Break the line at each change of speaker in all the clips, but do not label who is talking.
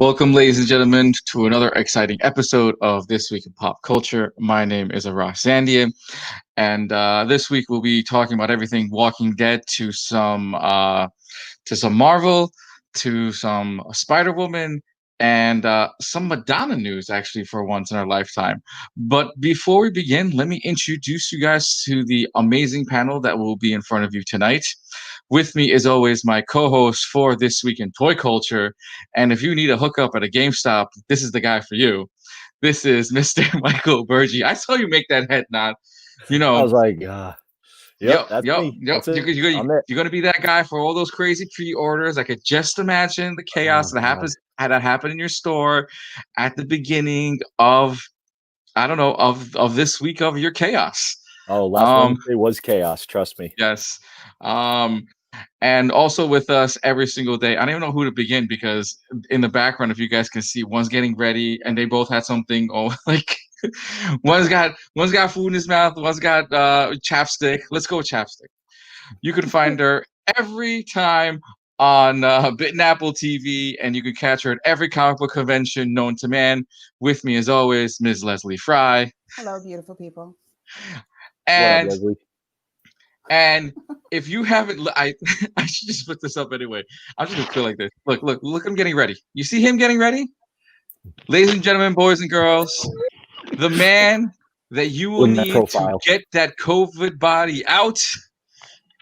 Welcome, ladies and gentlemen, to another exciting episode of This Week in Pop Culture. My name is Arash Zandieh, and this week we'll be talking about everything Walking Dead to some Marvel, to some Spider Woman, and some Madonna news, actually, for once in our lifetime. But before we begin, let me introduce you guys to the amazing panel that will be in front of you tonight. With me, as always, my co-host for This Week in Toy Culture. And if you need a hookup at a GameStop, this is the guy for you. This is Mr. Michael Bergy. I saw you make that head nod. You
I
know,
was like, yep, that's
yep,
me.
yep.
That's it. I'm it.
You're gonna be that guy for all those crazy pre-orders. I could just imagine the chaos
Oh,
that
God.
happened in your store at the beginning of I don't know of this week of your chaos.
Oh, last Wednesday was chaos. Trust me.
Yes. Um, and also with us every single day. I don't even know who to begin because in the background, if you guys can see, one's getting ready, and they both had something. Oh, like one's got food in his mouth, one's got chapstick. Let's go with chapstick. You can find her every time on Bit and Apple TV, and you can catch her at every comic book convention known to man. With me, as always, Ms. Leslie Frye.
Hello, beautiful people.
What up,
And
Leslie?
And if you haven't, I should just put this up anyway. I'm just gonna feel like this. Look! I'm getting ready. You see him getting ready, ladies and gentlemen, boys and girls. The man that you will
With that
need to
profile.
get that COVID body out.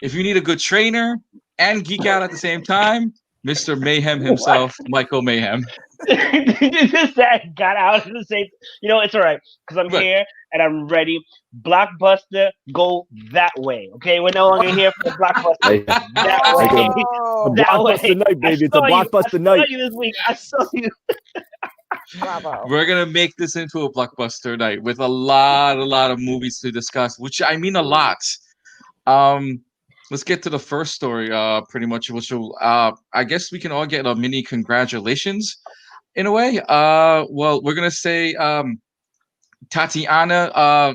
If you need a good trainer and geek out at the same time, Mr. Mayhem himself, Michael Mayhem.
Just that got out of the same. It's all right because I'm
But
here and I'm ready. Blockbuster, go that way. Okay, we're no longer here for the blockbuster.
Hey,
That
like
way.
a
That
blockbuster
way.
night, baby. It's a
I saw
blockbuster night.
you this week. I saw you.
Bravo.
we're gonna make this into a blockbuster night with a lot of movies to discuss, which I mean a lot. Um, let's get to the first story. Pretty much, which will, I guess we can all get a mini congratulations in a way. Well, we're gonna say, Tatiana.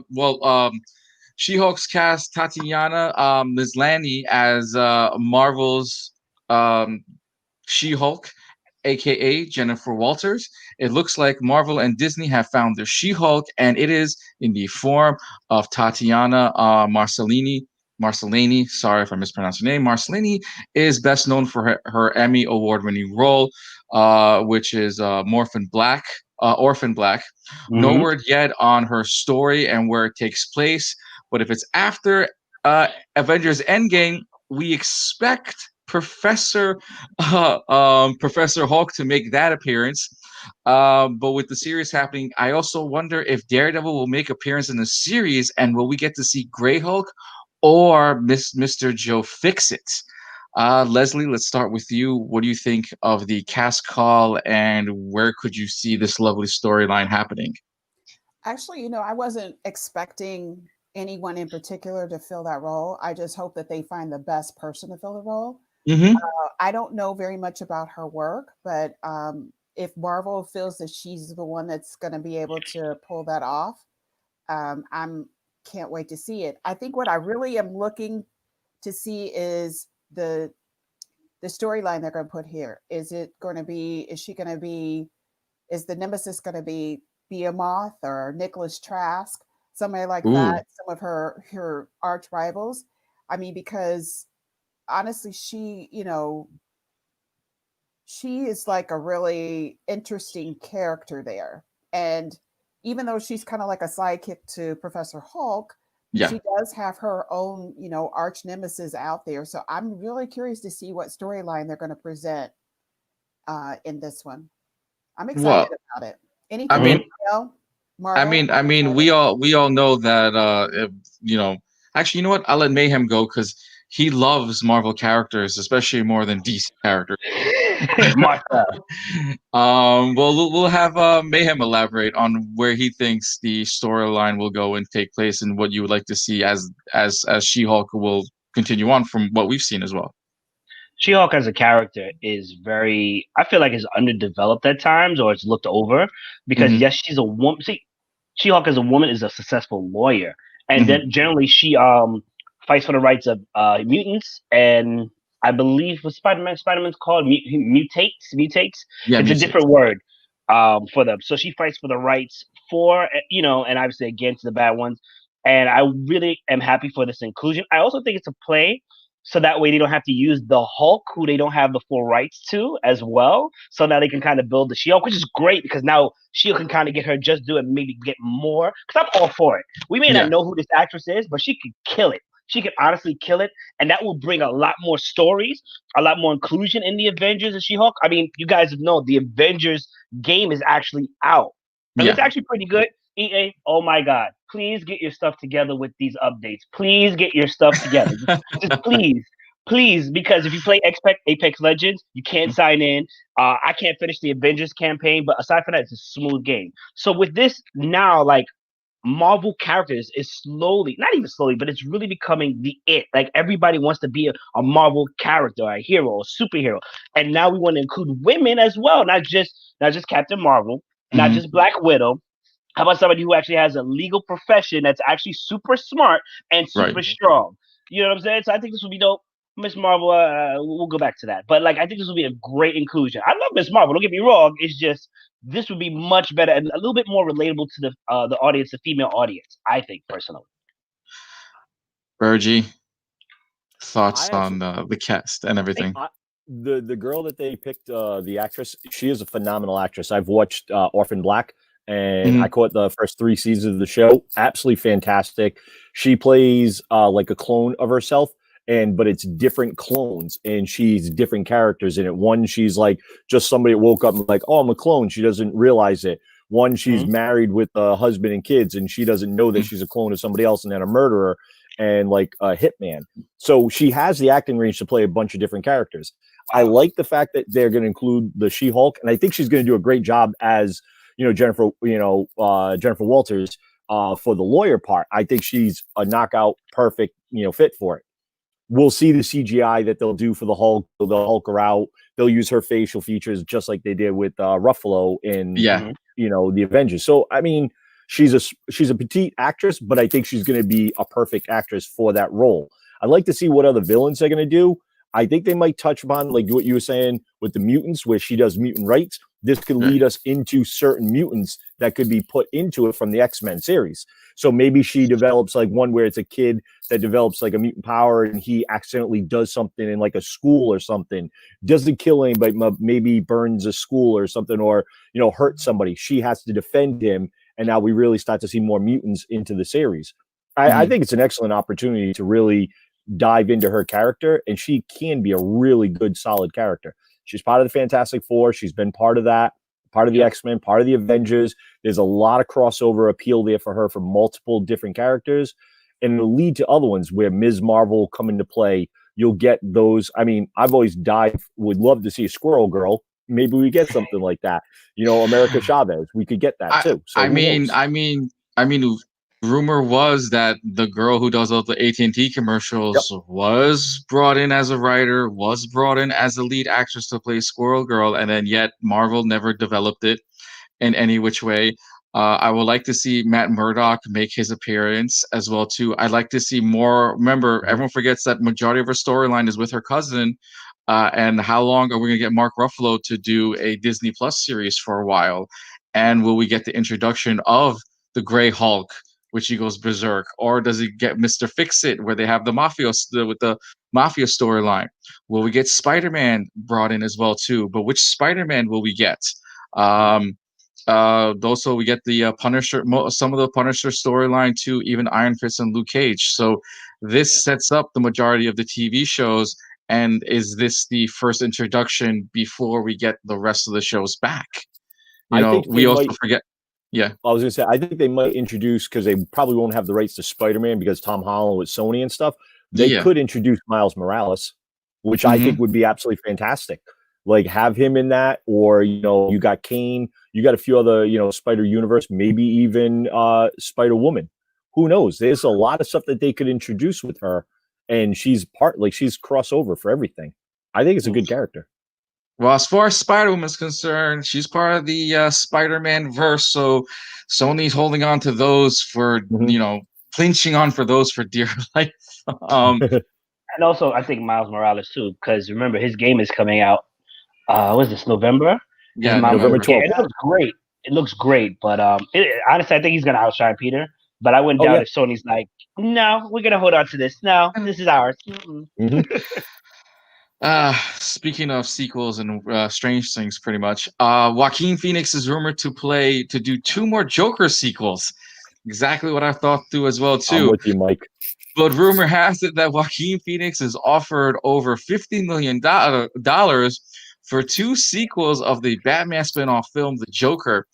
She-Hulk's cast Tatiana Maslany as Marvel's um, She-Hulk, aka Jennifer Walters. It looks like Marvel and Disney have found their She-Hulk, and it is in the form of Tatiana Maslany. Sorry if I mispronounced her name. Maslany is best known for her Emmy award-winning role, which is Orphan Black. Orphan Black. No
Mhm.
word yet on her story and where it takes place, but if it's after Avengers Endgame, we expect Professor Hulk to make that appearance. But with the series happening, I also wonder if Daredevil will make appearance in the series, and will we get to see Grey Hulk or Mr. Joe Fixit? Leslie, let's start with you. What do you think of the cast call, and where could you see this lovely storyline happening?
Actually, I wasn't expecting anyone in particular to fill that role. I just hope that they find the best person to fill the role.
Mm-hmm.
I don't know very much about her work, but if Marvel feels that she's the one that's going to be able to pull that off, I'm can't wait to see it. I think what I really am looking to see is the storyline they're going to put here. Is it going to be? Is she going to be? Is the nemesis going to be Behemoth or Nicholas Trask, somebody like
Ooh.
that? Some of her arch rivals. I mean, because honestly, she is like a really interesting character there. And even though she's kind of like a sidekick to Professor Hulk,
Yeah.
she does have her own, arch nemesis out there. So I'm really curious to see what storyline they're going to present in this one. I'm excited
Well,
about it.
I
Anything
mean,
else,
I
Marvel?
mean, I mean, we all know that you know. Actually, you know what? I'll let Mayhem go because he loves Marvel characters, especially more than DC characters.
Martha.
Well, we'll have Mayhem elaborate on where he thinks the storyline will go and take place, and what you would like to see as She-Hulk will continue on from what we've seen as well.
She-Hulk as a character is very, I feel like, is underdeveloped at times, or it's looked over because
Mhm.
yes, she's a woman. See, She-Hulk as a woman is a successful lawyer, and
Mhm.
then generally she fights for the rights of mutants and I believe what Spider-Man's called mutates.
Yeah,
It's a
mutates.
different word for them. So she fights for the rights for, and obviously against the bad ones. And I really am happy for this inclusion. I also think it's a play so that way they don't have to use the Hulk, who they don't have the full rights to as well. So now they can kind of build the She-Hulk, which is great because now She-Hulk can kind of get her just do it, maybe get more. Because I'm all for it. We may not know who this actress is, but she could kill it. She could honestly kill it, and that will bring a lot more stories, a lot more inclusion in the Avengers and She-Hulk. I mean, you guys know the Avengers game is actually out, and it's actually pretty good. EA, oh my God, please get your stuff together with these updates. Please get your stuff together. just please, because if you play Apex Legends, you can't sign in. I can't finish the Avengers campaign, but aside from that, it's a smooth game. So with this now, like, Marvel characters is slowly, not even slowly, but it's really becoming the it. Like everybody wants to be a Marvel character, a hero, a superhero, and now we want to include women as well, not just Captain Marvel, not just Black Widow. How about somebody who actually has a legal profession that's actually super smart and super strong? You know what I'm saying? So I think this will be dope. Miss Marvel, we'll go back to that. But like, I think this will be a great inclusion. I love Miss Marvel. Don't get me wrong. It's just this would be much better and a little bit more relatable to the audience, the female audience. I think personally.
Bergy, thoughts on the cast and everything?
The girl that they picked, the actress, she is a phenomenal actress. I've watched Orphan Black. And I caught the first 3 seasons of the show. Absolutely fantastic. She plays like a clone of herself, but it's different clones, and she's different characters in it. One, she's like just somebody that woke up and like, oh, I'm a clone. She doesn't realize it. One, she's married with a husband and kids, and she doesn't know that she's a clone of somebody else, and then a murderer and like a hitman. So she has the acting range to play a bunch of different characters. I like the fact that they're going to include the She-Hulk, and I think she's going to do a great job as Jennifer Walters for the lawyer part. I think she's a knockout, perfect, fit for it. We'll see the CGI that they'll do for the Hulk. They'll Hulk her out. They'll use her facial features just like they did with Ruffalo in, the Avengers. So, I mean, she's a petite actress, but I think she's going to be a perfect actress for that role. I'd like to see what other villains they're going to do. I think they might touch upon, like what you were saying with the mutants, where she does mutant rights. This could lead us into certain mutants that could be put into it from the X-Men series. So maybe she develops like one where it's a kid that develops like a mutant power and he accidentally does something in like a school or something. Doesn't kill anybody, but maybe burns a school or something, or, hurts somebody. She has to defend him. And now we really start to see more mutants into the series. I think it's an excellent opportunity to really dive into her character, and she can be a really good, solid character. She's part of the Fantastic Four. She's been part of that, part of the X-Men, part of the Avengers. There's a lot of crossover appeal there for her for multiple different characters, and it'll lead to other ones where Ms. Marvel come into play. You'll get those. I mean, I've always would love to see a Squirrel Girl. Maybe we get something like that. America Chavez. We could get that too. So
I mean, rumor was that the girl who does all the AT&T commercials was brought in as a writer, was brought in as a lead actress to play Squirrel Girl, and then yet Marvel never developed it in any which way. I would like to see Matt Murdock make his appearance as well too. I'd like to see more. Remember, everyone forgets that majority of her storyline is with her cousin. And how long are we going to get Mark Ruffalo to do a Disney Plus series for a while? And will we get the introduction of the Grey Hulk, which he goes berserk, or does he get Mr. Fix-It, where they have the mafia with the mafia storyline? Will we get Spider-Man brought in as well too? But which Spider-Man will we get? Also, we get the Punisher, some of the Punisher storyline too, even Iron Fist and Luke Cage. So this sets up the majority of the TV shows. And is this the first introduction before we get the rest of the shows back? We also forget. Yeah,
I was going to say, I think they might introduce, because they probably won't have the rights to Spider-Man because Tom Holland with Sony and stuff. They could introduce Miles Morales, which I think would be absolutely fantastic. Like, have him in that, or, you got Kane, you got a few other, Spider-Universe, maybe even Spider-Woman. Who knows? There's a lot of stuff that they could introduce with her, and she's she's crossover for everything. I think it's a good character.
Well, as far as Spider-Woman is concerned, she's part of the Spider-Man verse, so Sony's holding on to those for, clinching on for those for dear life.
And also, I think Miles Morales too, because remember his game is coming out. What is this, November? His
Yeah,
November
game.
12th.
It looks great. It looks great, but honestly, I think he's gonna outshine Peter. But I wouldn't
Oh,
doubt
yeah.
if Sony's like, no, we're gonna hold on to this. No, this is ours.
Mhm.
Speaking of sequels and strange things, pretty much. Joaquin Phoenix is rumored to do 2 more Joker sequels. Exactly what I thought through as well
I'm
too.
with you, Mike.
But rumor has it that Joaquin Phoenix is offered over $50 million dollars for 2 sequels of the Batman spin-off film, The Joker.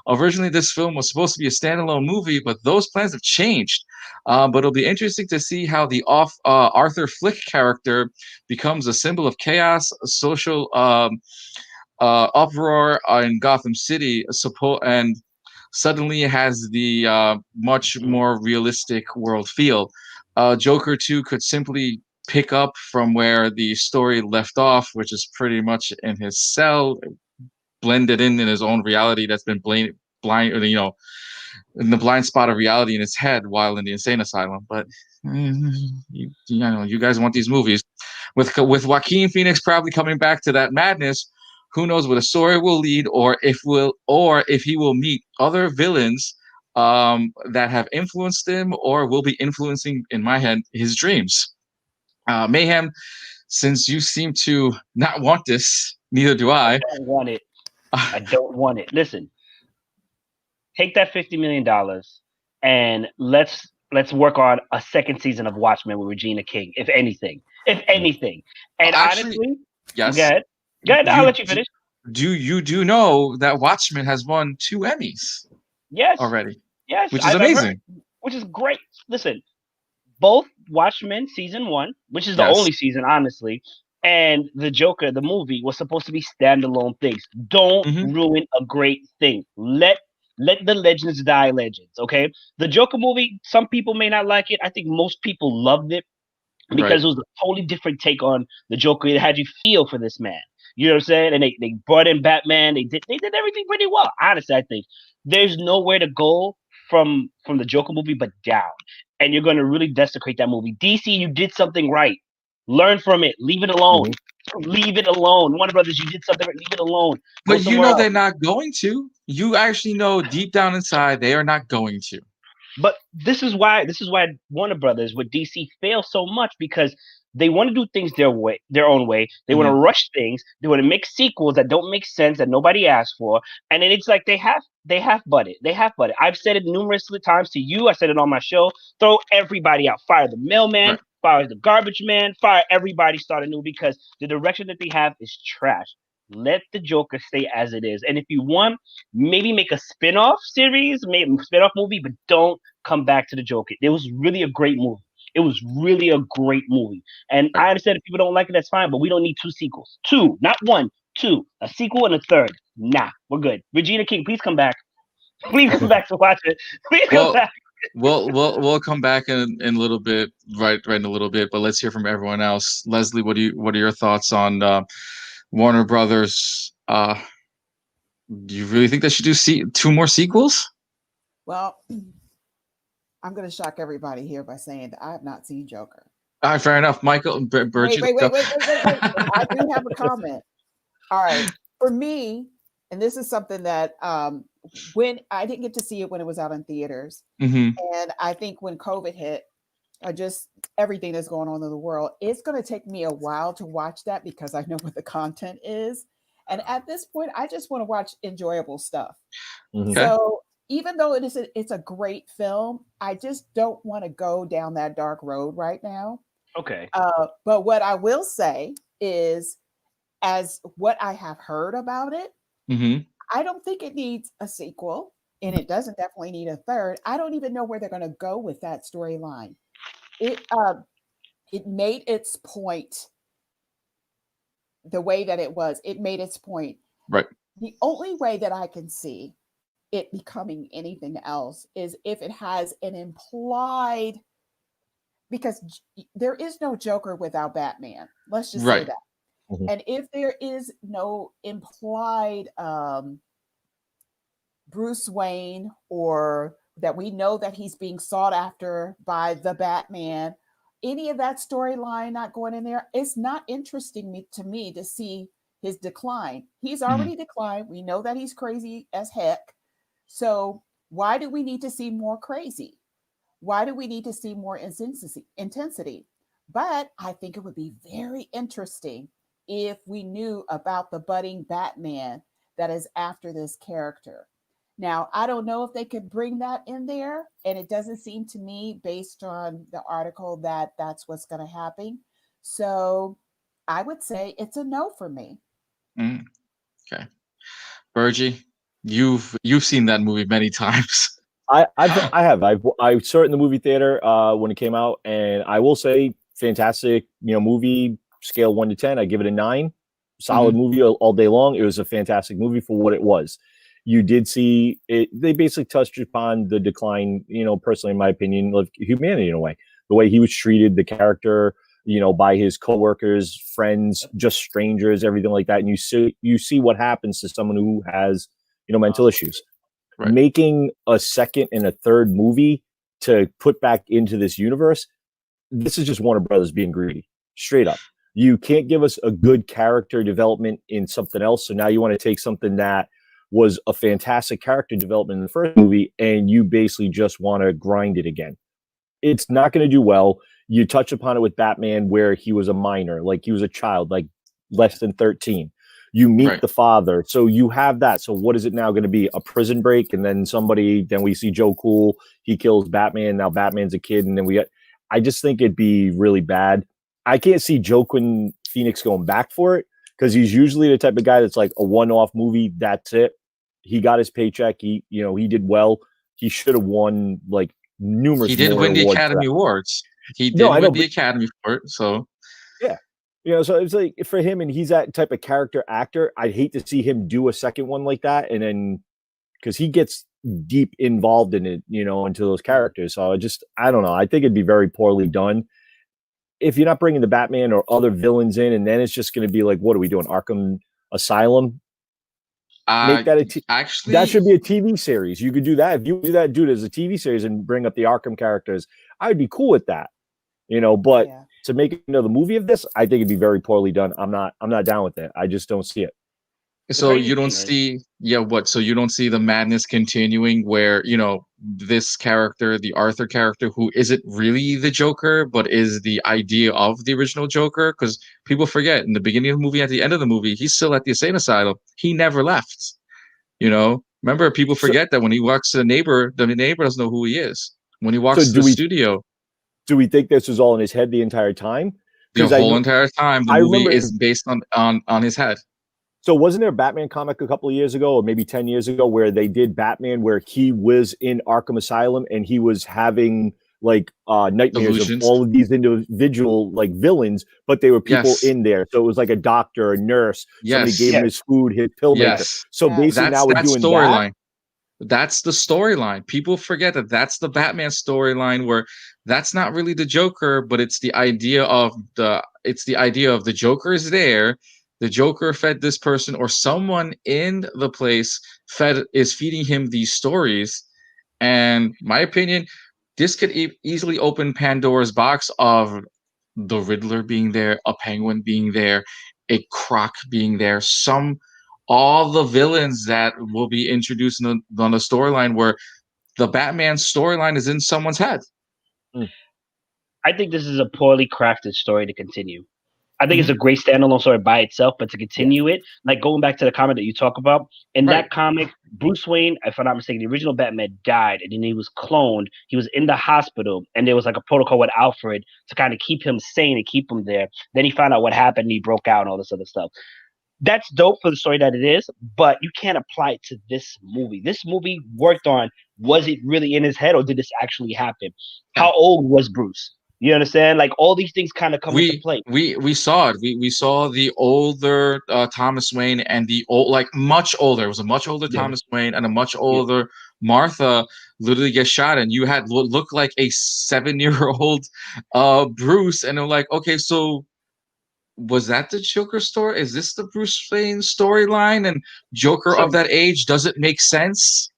Originally, this film was supposed to be a standalone movie, but those plans have changed. But it'll be interesting to see how the Arthur Flick character becomes a symbol of chaos, social uproar in Gotham City, and suddenly it has the much more realistic world feel. Joker 2 could simply pick up from where the story left off, which is pretty much in his cell, blended in his own reality that's been blind, in the blind spot of reality in his head while in the insane asylum. But you guys want these movies with Joaquin Phoenix probably coming back to that madness. Who knows where the story will lead, or if he will meet other villains that have influenced him, or will be influencing, in my head, his dreams. Mayhem, since you seem to not want this, neither do I.
I don't want it. I don't want it. Listen, take that $50 million and let's work on a second season of Watchmen with Regina King, if anything. If anything. And
Actually,
honestly,
yes.
go ahead. Go ahead, I'll let you finish.
Do know that Watchmen has won 2 Emmys
Yes.
already?
Yes.
Which is
I've heard,
amazing.
which is great. Listen, both Watchmen season 1, which is the
Yes.
only season, honestly, and The Joker, the movie, was supposed to be standalone things. Don't ruin a great thing. Let the legends die legends, okay? The Joker movie, some people may not like it. I think most people loved it because it was a totally different take on the Joker. It had you feel for this man. You know what I'm saying? And they brought in Batman. They did everything pretty well. Honestly, I think there's nowhere to go from the Joker movie but down. And you're going to really desecrate that movie. DC, you did something right. Learn from it. Leave it alone. Leave it alone. Warner Brothers, you did something right. Leave it alone.
But you know they're not going to. You actually know deep down inside they are not going to.
But this is why Warner Brothers with DC fail so much, because they want to do things their own way. They want to rush things. They want to make sequels that don't make sense, that nobody asked for. And then it's like they have butted. I've said it numerous times to you. I said it on my show. Throw everybody out. Fire the mailman. Fire the garbage man. Fire everybody. Start anew, because the direction that they have is trash. Let the Joker stay as it is. And if you want, maybe make a spin-off series, maybe a spin-off movie, but don't come back to the Joker. It was really a great movie. It was really a great movie. And I understand if people don't like it, that's fine, but we don't need 2 sequels. 2, not 1, 2. A sequel and a third. Nah, we're good. Regina King, please come back. Please come back to watch it. Please come back.
We'll come back in a little bit, right in a little bit, but let's hear from everyone else. Leslie, what are your thoughts on Warner Brothers? Do you really think they should do 2 more sequels?
Well, I'm going to shock everybody here by saying that I have not seen Joker.
All right, fair enough. Michael Bergy.
Wait. I do have a comment. All right. For me, and this is something that when I didn't get to see it when it was out in theaters. And I think when COVID hit, just everything that's going on in the world, it's going to take me a while to watch that because I know what the content is. And at this point, I just want to watch enjoyable stuff. So even though it's a great film, I just don't want to go down that dark road right now.
Okay.
But what I will say is, as what I have heard about it, I don't think it needs a sequel, and it doesn't definitely need a third. I don't even know where they're going to go with that storyline. It made its point the way that it was. It made its point.
Right.
The only way that I can see it becoming anything else is if it has an implied, because there is no Joker without Batman. Let's just say that. And if there is no implied Bruce Wayne, or that we know that he's being sought after by the Batman, any of that storyline not going in there, it's not interesting to me to see his decline. He's already declined. We know that he's crazy as heck. So why do we need to see more crazy? Why do we need to see more intensity? But I think it would be very interesting if we knew about the budding Batman that is after this character. Now, I don't know if they could bring that in there, and it doesn't seem to me, based on the article, that that's what's going to happen. So I would say it's a no for me.
Okay, Bergy, you've seen that movie many times.
I have. I saw it in the movie theater when it came out, and I will say, fantastic. Movie scale 1 to 10. I give it a 9. Solid movie all day long. It was a fantastic movie for what it was. You did see it. They basically touched upon the decline. Personally, in my opinion, of humanity in a way. The way he was treated, the character, by his coworkers, friends, just strangers, everything like that. And you see what happens to someone who has mental issues. Right. Making a second and a third movie to put back into this universe, this is just Warner Brothers being greedy, straight up. You can't give us a good character development in something else, so now you want to take something that was a fantastic character development in the first movie, and you basically just want to grind it again. It's not going to do well. You touch upon it with Batman, where he was a minor, like he was a child, like less than 13. You meet the father. So you have that. So what is it now going to be? A prison break? And then we see Joe Cool. He kills Batman. Now Batman's a kid. And then I just think it'd be really bad. I can't see Joaquin Phoenix going back for it, because he's usually the type of guy that's like a one-off movie. That's it. He got his paycheck. He did well. He should have won like numerous.
He did win the Academy Awards. He did win the Academy for it. So
yeah. So it's like for him, and he's that type of character actor. I'd hate to see him do a second one like that, and then because he gets deep involved in it, into those characters. So I don't know. I think it'd be very poorly done if you're not bringing the Batman or other villains in, and then it's just going to be like, what are we doing? Arkham Asylum? Make that actually, that should be a TV series. You could do that if you do that, dude, as a TV series and bring up the Arkham characters. I would be cool with that, But to make another movie of this, I think it'd be very poorly done. I'm not down with it. I just don't see it.
So you don't see, So you don't see the madness continuing where, this character, the Arthur character, who isn't really the Joker, but is the idea of the original Joker? Because people forget in the beginning of the movie, at the end of the movie, he's still at the insane asylum. He never left. Remember, people forget that when he walks to the neighbor doesn't know who he is. When he walks to the studio.
Do we think this was all in his head the entire time?
The whole entire time, the movie is based on his head.
So wasn't there a Batman comic a couple of years ago, or maybe 10 years ago, where they did Batman, where he was in Arkham Asylum and he was having like nightmares of all of these individual like villains, but they were people in there. So it was like a doctor, a nurse, somebody gave him his food, his pill maker. So basically now we're doing storyline.
That's the storyline. People forget that that's the Batman storyline, where that's not really the Joker, but it's the idea of the Joker is there. The Joker fed this person, or someone in the place is feeding him these stories. And my opinion, this could easily open Pandora's box of the Riddler being there, a Penguin being there, a Croc being there, all the villains that will be introduced on the storyline, where the Batman storyline is in someone's head.
I think this is a poorly crafted story to continue. I think it's a great standalone story by itself, but to continue it, like going back to the comic that you talk about, in that comic, Bruce Wayne, if I'm not mistaken, the original Batman died, and then he was cloned. He was in the hospital, and there was like a protocol with Alfred to kind of keep him sane and keep him there. Then he found out what happened, and he broke out and all this other stuff. That's dope for the story that it is, but you can't apply it to this movie. This movie worked on, was it really in his head, or did this actually happen? How old was Bruce? You understand? Like all these things kind of come into play.
We saw it. We saw the older Thomas Wayne and the much older. It was a much older Thomas Wayne and a much older Martha literally get shot, and you had look like a 7-year-old Bruce, and they're like, okay, so was that the Joker story? Is this the Bruce Wayne storyline? And Joker of that age, does it make sense?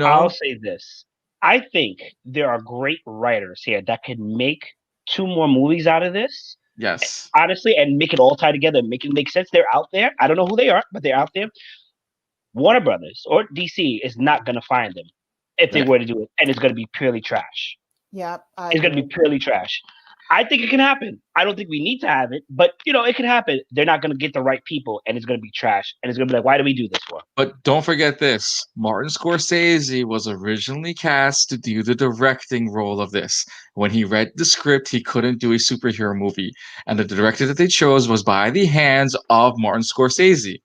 I'll say this. I think there are great writers here that could make 2 more movies out of this.
Yes.
Honestly, and make it all tie together, make it make sense. They're out there. I don't know who they are, but they're out there. Warner Brothers or DC is not going to find them if they were to do it, and it's going to be purely trash.
Yeah,
it's going to be purely trash. I think it can happen. I don't think we need to have it, but it can happen. They're not going to get the right people, and it's going to be trash. And it's going to be like, why do we do this for?
But don't forget this: Martin Scorsese was originally cast to do the directing role of this. When he read the script, he couldn't do a superhero movie, and the director that they chose was by the hands of Martin Scorsese.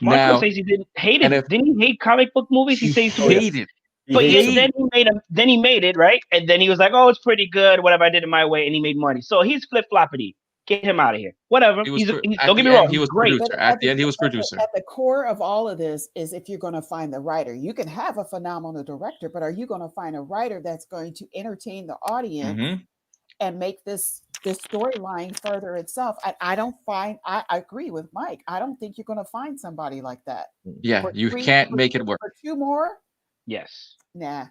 Martin Scorsese didn't hate it. Didn't he hate comic book movies? He
hated.
But then he made it, right? And then he was like, "Oh, it's pretty good. Whatever, I did it my way," and he made money. So he's flip floppity. Get him out of here. Whatever. Don't get me wrong.
He was
great.
Producer. At the end, he was producer.
At the core of all of this is if you're going to find the writer. You can have a phenomenal director, but are you going to find a writer that's going to entertain the audience and make this storyline further itself? I agree with Mike. I don't think you're going to find somebody like that.
Yeah, you can't make it work.
For 2 more?
Yes.
Nah.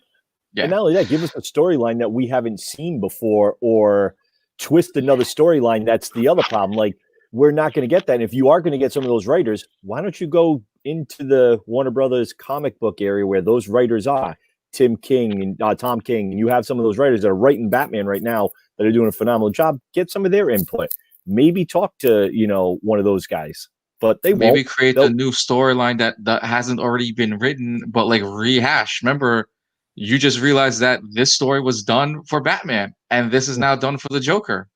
Yeah. And not only that, give us a storyline that we haven't seen before, or twist another storyline. That's the other problem. Like, we're not going to get that. And if you are going to get some of those writers, why don't you go into the Warner Brothers comic book area where those writers are? Tim King and Tom King, and you have some of those writers that are writing Batman right now that are doing a phenomenal job. Get some of their input. Maybe talk to one of those guys. But they
maybe create a new storyline that hasn't already been written, but like rehash. Remember, you just realized that this story was done for Batman, and this is now done for the Joker.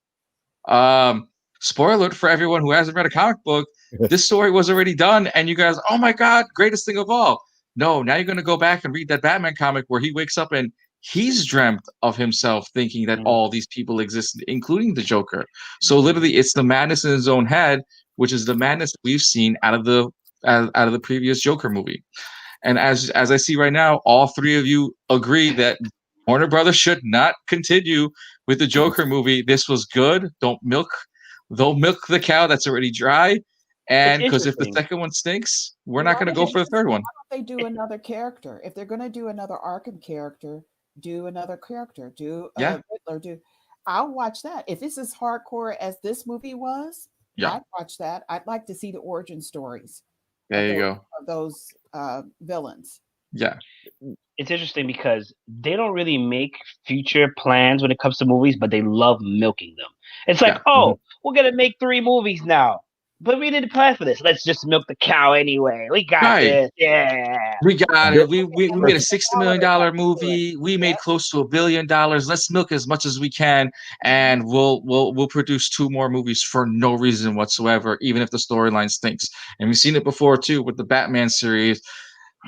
Spoiler alert for everyone who hasn't read a comic book: this story was already done, and you guys, oh my god, greatest thing of all. No, now you're going to go back and read that Batman comic where he wakes up and he's dreamt of himself thinking that all these people exist, including the Joker. So literally, it's the madness in his own head, which is the madness we've seen out of the previous Joker movie. And as I see right now, all 3 of you agree that Warner Brothers should not continue with the Joker movie. This was good. Don't milk the cow that's already dry. And because if the second one stinks, we're not going to go for the third one.
Why don't they do another character? If they're going to do another Arkham character, do another character. Do Riddler. I'll watch that. If it's as hardcore as this movie was, I'd watch that. I'd like to see the origin stories.
There you go.
Of those villains.
Yeah.
It's interesting because they don't really make future plans when it comes to movies, but they love milking them. It's like, we're going to make 3 movies now. But we didn't plan for this. Let's just milk the cow anyway. We got this. Yeah.
We got it. We made a $60 million movie. We made close to $1 billion. Let's milk as much as we can, and we'll produce 2 more movies for no reason whatsoever, even if the storyline stinks. And we've seen it before too with the Batman series.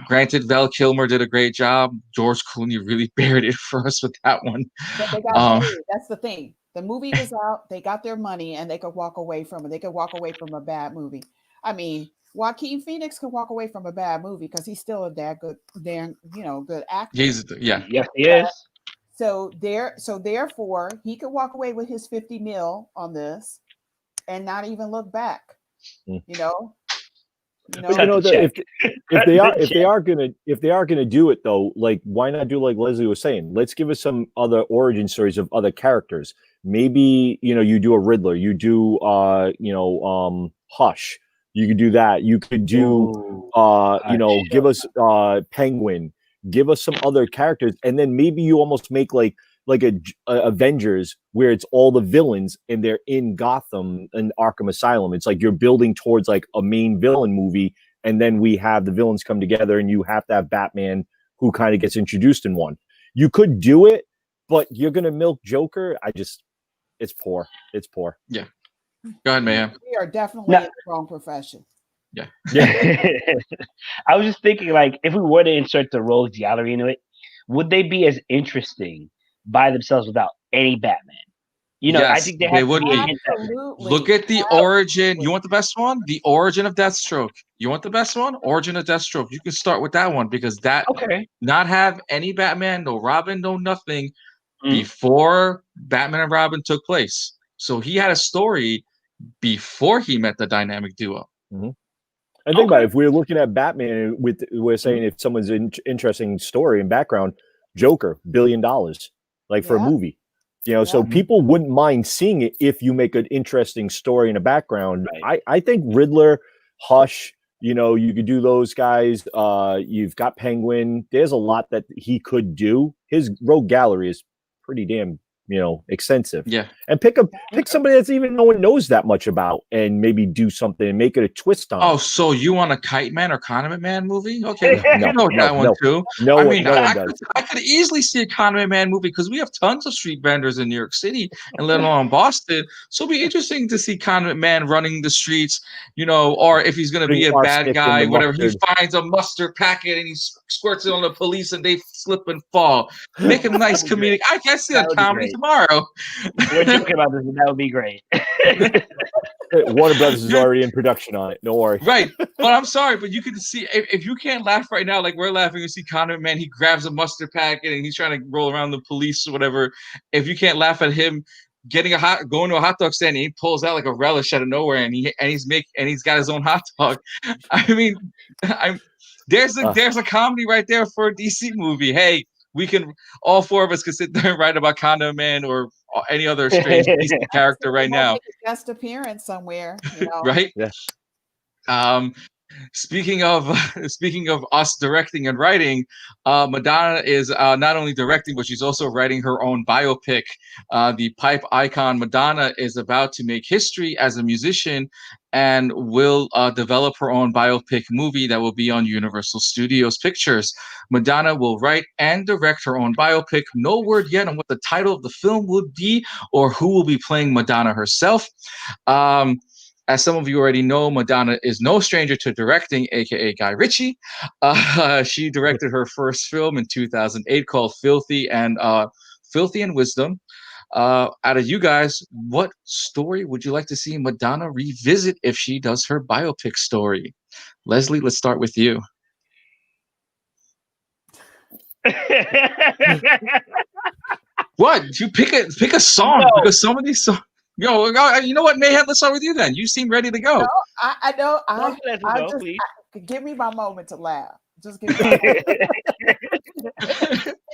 Granted, Val Kilmer did a great job. George Clooney really buried it for us with that one.
But they got that's the thing. The movie was out, they got their money, and they could walk away from it. They could walk away from a bad movie. I mean, Joaquin Phoenix could walk away from a bad movie because he's still a good actor.
Yes,
he is.
So therefore, he could walk away with his 50 mil on this and not even look back.
If they are gonna do it though, like, why not do like Leslie was saying? Let's give us some other origin stories of other characters. Maybe you do a Riddler, you do Hush. You could do that. You could do give us Penguin. Give us some other characters, and then maybe you almost make like a Avengers where it's all the villains and they're in Gotham and Arkham Asylum. It's like you're building towards like a main villain movie, and then we have the villains come together, and you have to have Batman who kind of gets introduced in one. You could do it, but you're gonna milk Joker. It's poor. It's poor.
Yeah. Go ahead, Mayhem.
We are definitely in the wrong profession.
Yeah.
I was just thinking, like, if we were to insert the rogues gallery into it, would they be as interesting by themselves without any Batman?
Yes,
I think they would be.
Look at the origin. You want the best one? The origin of Deathstroke. You want the best one? Origin of Deathstroke. You can start with that one because not have any Batman, no Robin, no nothing before Batman and Robin took place. So he had a story before he met the dynamic duo.
Mm-hmm. And think about it, if we're looking at Batman, we're saying if someone's interesting story and background, Joker, $1 billion, like for a movie. So people wouldn't mind seeing it if you make an interesting story in the background.
Right.
I think Riddler, Hush, you could do those guys. You've got Penguin. There's a lot that he could do. His rogue gallery is pretty damn, extensive.
Yeah.
And pick somebody that's even no one knows that much about, and maybe do something and make it a twist on.
Oh, so you want a Kite Man or Condiment Man movie? Okay,
No,
that one too.
No,
I could easily see a Condiment Man movie because we have tons of street vendors in New York City and let alone Boston. So it'd be interesting to see Condiment Man running the streets, or if he's going to be a bad guy, whatever. He finds a mustard packet and he squirts it on the police and they slip and fall. Make a nice comedic. I can see a comedy tomorrow.
We're joking about this, and that would be great.
Warner Brothers is already in production on it. Don't worry.
Right. But I'm sorry, but you can see if you can't laugh right now, like we're laughing, you see Condiment Man, he grabs a mustard packet and he's trying to roll around the police or whatever. If you can't laugh at him going to a hot dog stand and he pulls out like a relish out of nowhere and he's got his own hot dog. I mean, there's a comedy right there for a DC movie. Hey, we can, all four of us can sit there and write about Condiment Man or any other strange DC character right now.
Guest appearance somewhere,
right?
Yes.
Speaking of us directing and writing, Madonna is not only directing, but she's also writing her own biopic. The pipe icon Madonna is about to make history as a musician and will develop her own biopic movie that will be on Universal Studios Pictures. Madonna will write and direct her own biopic. No word yet on what the title of the film would be or who will be playing Madonna herself. As some of you already know, Madonna is no stranger to directing, aka Guy Ritchie. She directed her first film in 2008 called Filthy and Wisdom. Out of you guys, what story would you like to see Madonna revisit if she does her biopic story? Leslie, let's start with you. What? You pick a song, no. Because some of these songs. Yo, you know what, Mayhem? Let's start with you then. You seem ready to go.
No, I know. Give me my moment to laugh. Just give me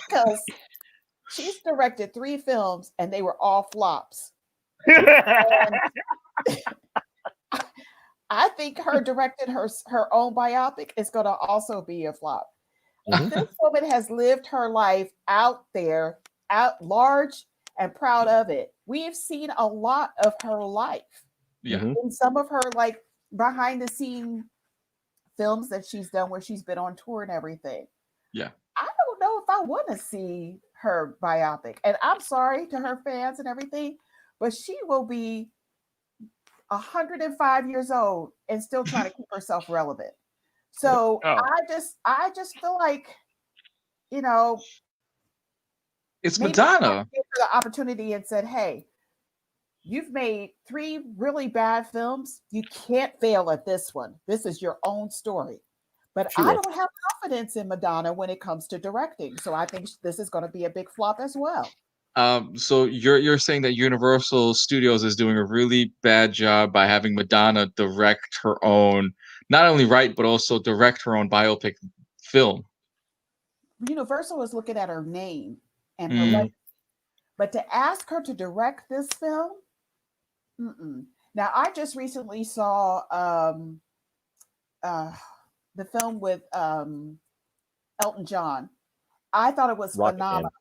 because she's directed 3 films and they were all flops. I think her directing her own biopic is going to also be a flop. Mm-hmm. This woman has lived her life out there, out large and proud of it. We've seen a lot of her life.
Yeah.
In some of her like behind the scene films that she's done where she's been on tour and everything.
Yeah.
I don't know if I want to see her biopic. And I'm sorry to her fans and everything, but she will be 105 years old and still trying to keep herself relevant. So I just feel like,
it's Madonna.
Gave her the opportunity and said, "Hey, you've made 3 really bad films. You can't fail at this one. This is your own story." But I don't have confidence in Madonna when it comes to directing. So I think this is going to be a big flop as well.
So you're saying that Universal Studios is doing a really bad job by having Madonna direct her own, not only write, but also direct her own biopic film.
Universal is looking at her name and her legacy. But to ask her to direct this film, Now, I just recently saw the film with Elton John. I thought it was phenomenal.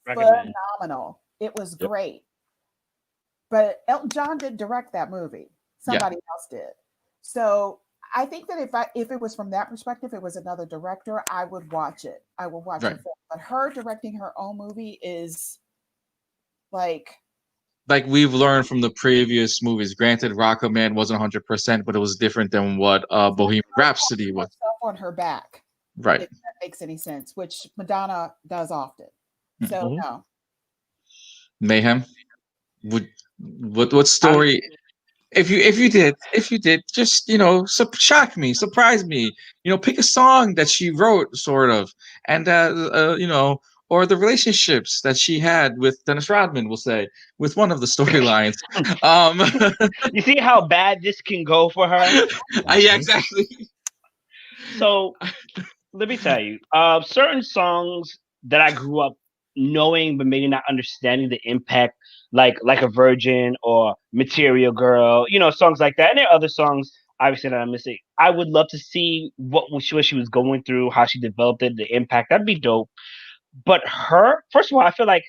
Phenomenal. It was great. But Elton John didn't direct that movie. Somebody else did. So I think that if it was from that perspective, it was another director, I would watch it. I will watch it. But her directing her own movie is like
we've learned from the previous movies. Granted, Rocket Man wasn't 100%, but it was different than what Bohemian Rhapsody was.
On her back.
Right.
If that makes any sense, which Madonna does often. So no.
Mayhem. What story? If you did, just shock me, surprise me. Pick a song that she wrote, sort of, and or the relationships that she had with Dennis Rodman, we'll say, with one of the storylines.
You see how bad this can go for her?
Yeah, exactly.
So let me tell you, certain songs that I grew up knowing but maybe not understanding the impact, like a Virgin or Material Girl, songs like that. And there are other songs obviously that I'm missing. I would love to see what she was going through, how she developed it, the impact. That'd be dope. But first of all, I feel like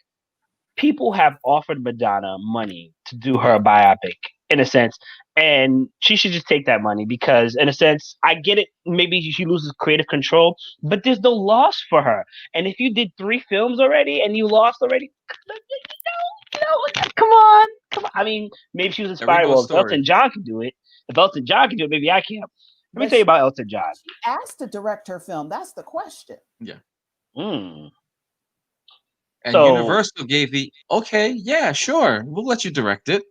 people have offered Madonna money to do her biopic in a sense, and she should just take that money because, in a sense, I get it. Maybe she loses creative control, but there's no loss for her. And if you did 3 films already and you lost already, come on. I mean, maybe she was inspired. Well, if Elton John can do it, maybe I can. Let me tell you about Elton John.
She asked to direct her film. That's the question.
Yeah. And
So,
Universal gave the okay, yeah, sure, we'll let you direct it.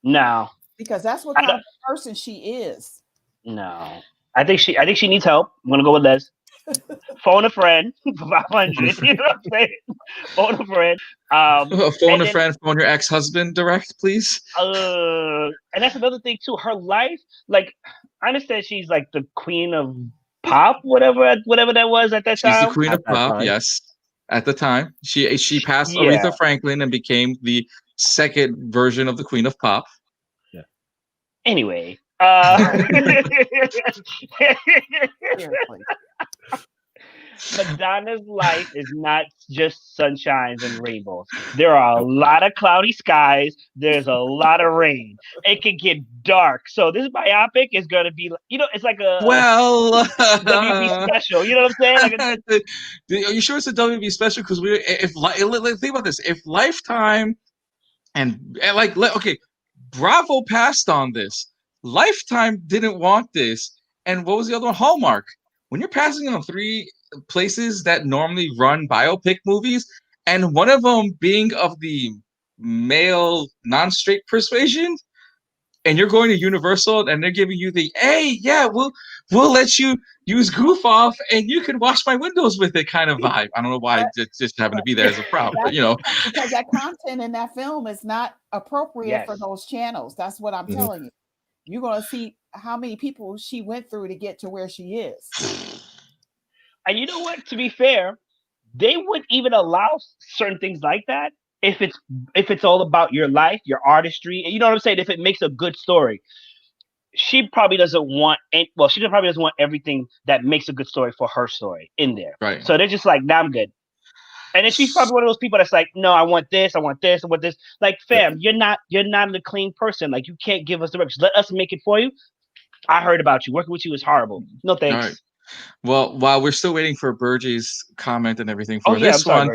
No,
because that's what kind of person she is.
No, I think she needs help. I'm gonna go with Les. Phone a friend for 500. You know what I'm saying? Phone a friend.
Phone a friend. Phone your ex-husband. Direct, please.
And that's another thing too. Her life, like, I understand she's like the queen of pop, whatever that was at that time.
She's the queen of pop. Yes. At the time, she passed Aretha Franklin and became the second version of the Queen of Pop.
Yeah.
Anyway, Madonna's life is not just sunshines and rainbows. There are a lot of cloudy skies. There's a lot of rain. It can get dark. So this biopic is going to be, it's like a WB special. You know what I'm saying?
Are you sure it's a WB special? Because think about this. If Lifetime Bravo passed on this. Lifetime didn't want this. And what was the other one? Hallmark. When you're passing on 3 places that normally run biopic movies, and one of them being of the male non-straight persuasion, and you're going to Universal and they're giving you the, hey, yeah, we'll let you use Goof Off and you can wash my windows with it kind of vibe. I don't know why it just happened to be there as a prop, but
because that content in that film is not appropriate for those channels. That's what I'm telling you. You're going to see how many people she went through to get to where she is.
And you know what? To be fair, they wouldn't even allow certain things like that if it's all about your life, your artistry. You know what I'm saying? If it makes a good story, she probably doesn't want. She probably doesn't want everything that makes a good story for her story in there.
Right.
So they're just like, nah, I'm good. And then she's probably one of those people that's like, no, I want this, I want this, I want this. Like, fam, you're not a clean person. Like, you can't give us directions. Let us make it for you. I heard about you. Working with you is horrible. No thanks.
All right. Well, while we're still waiting for Bergy's comment and everything for this one,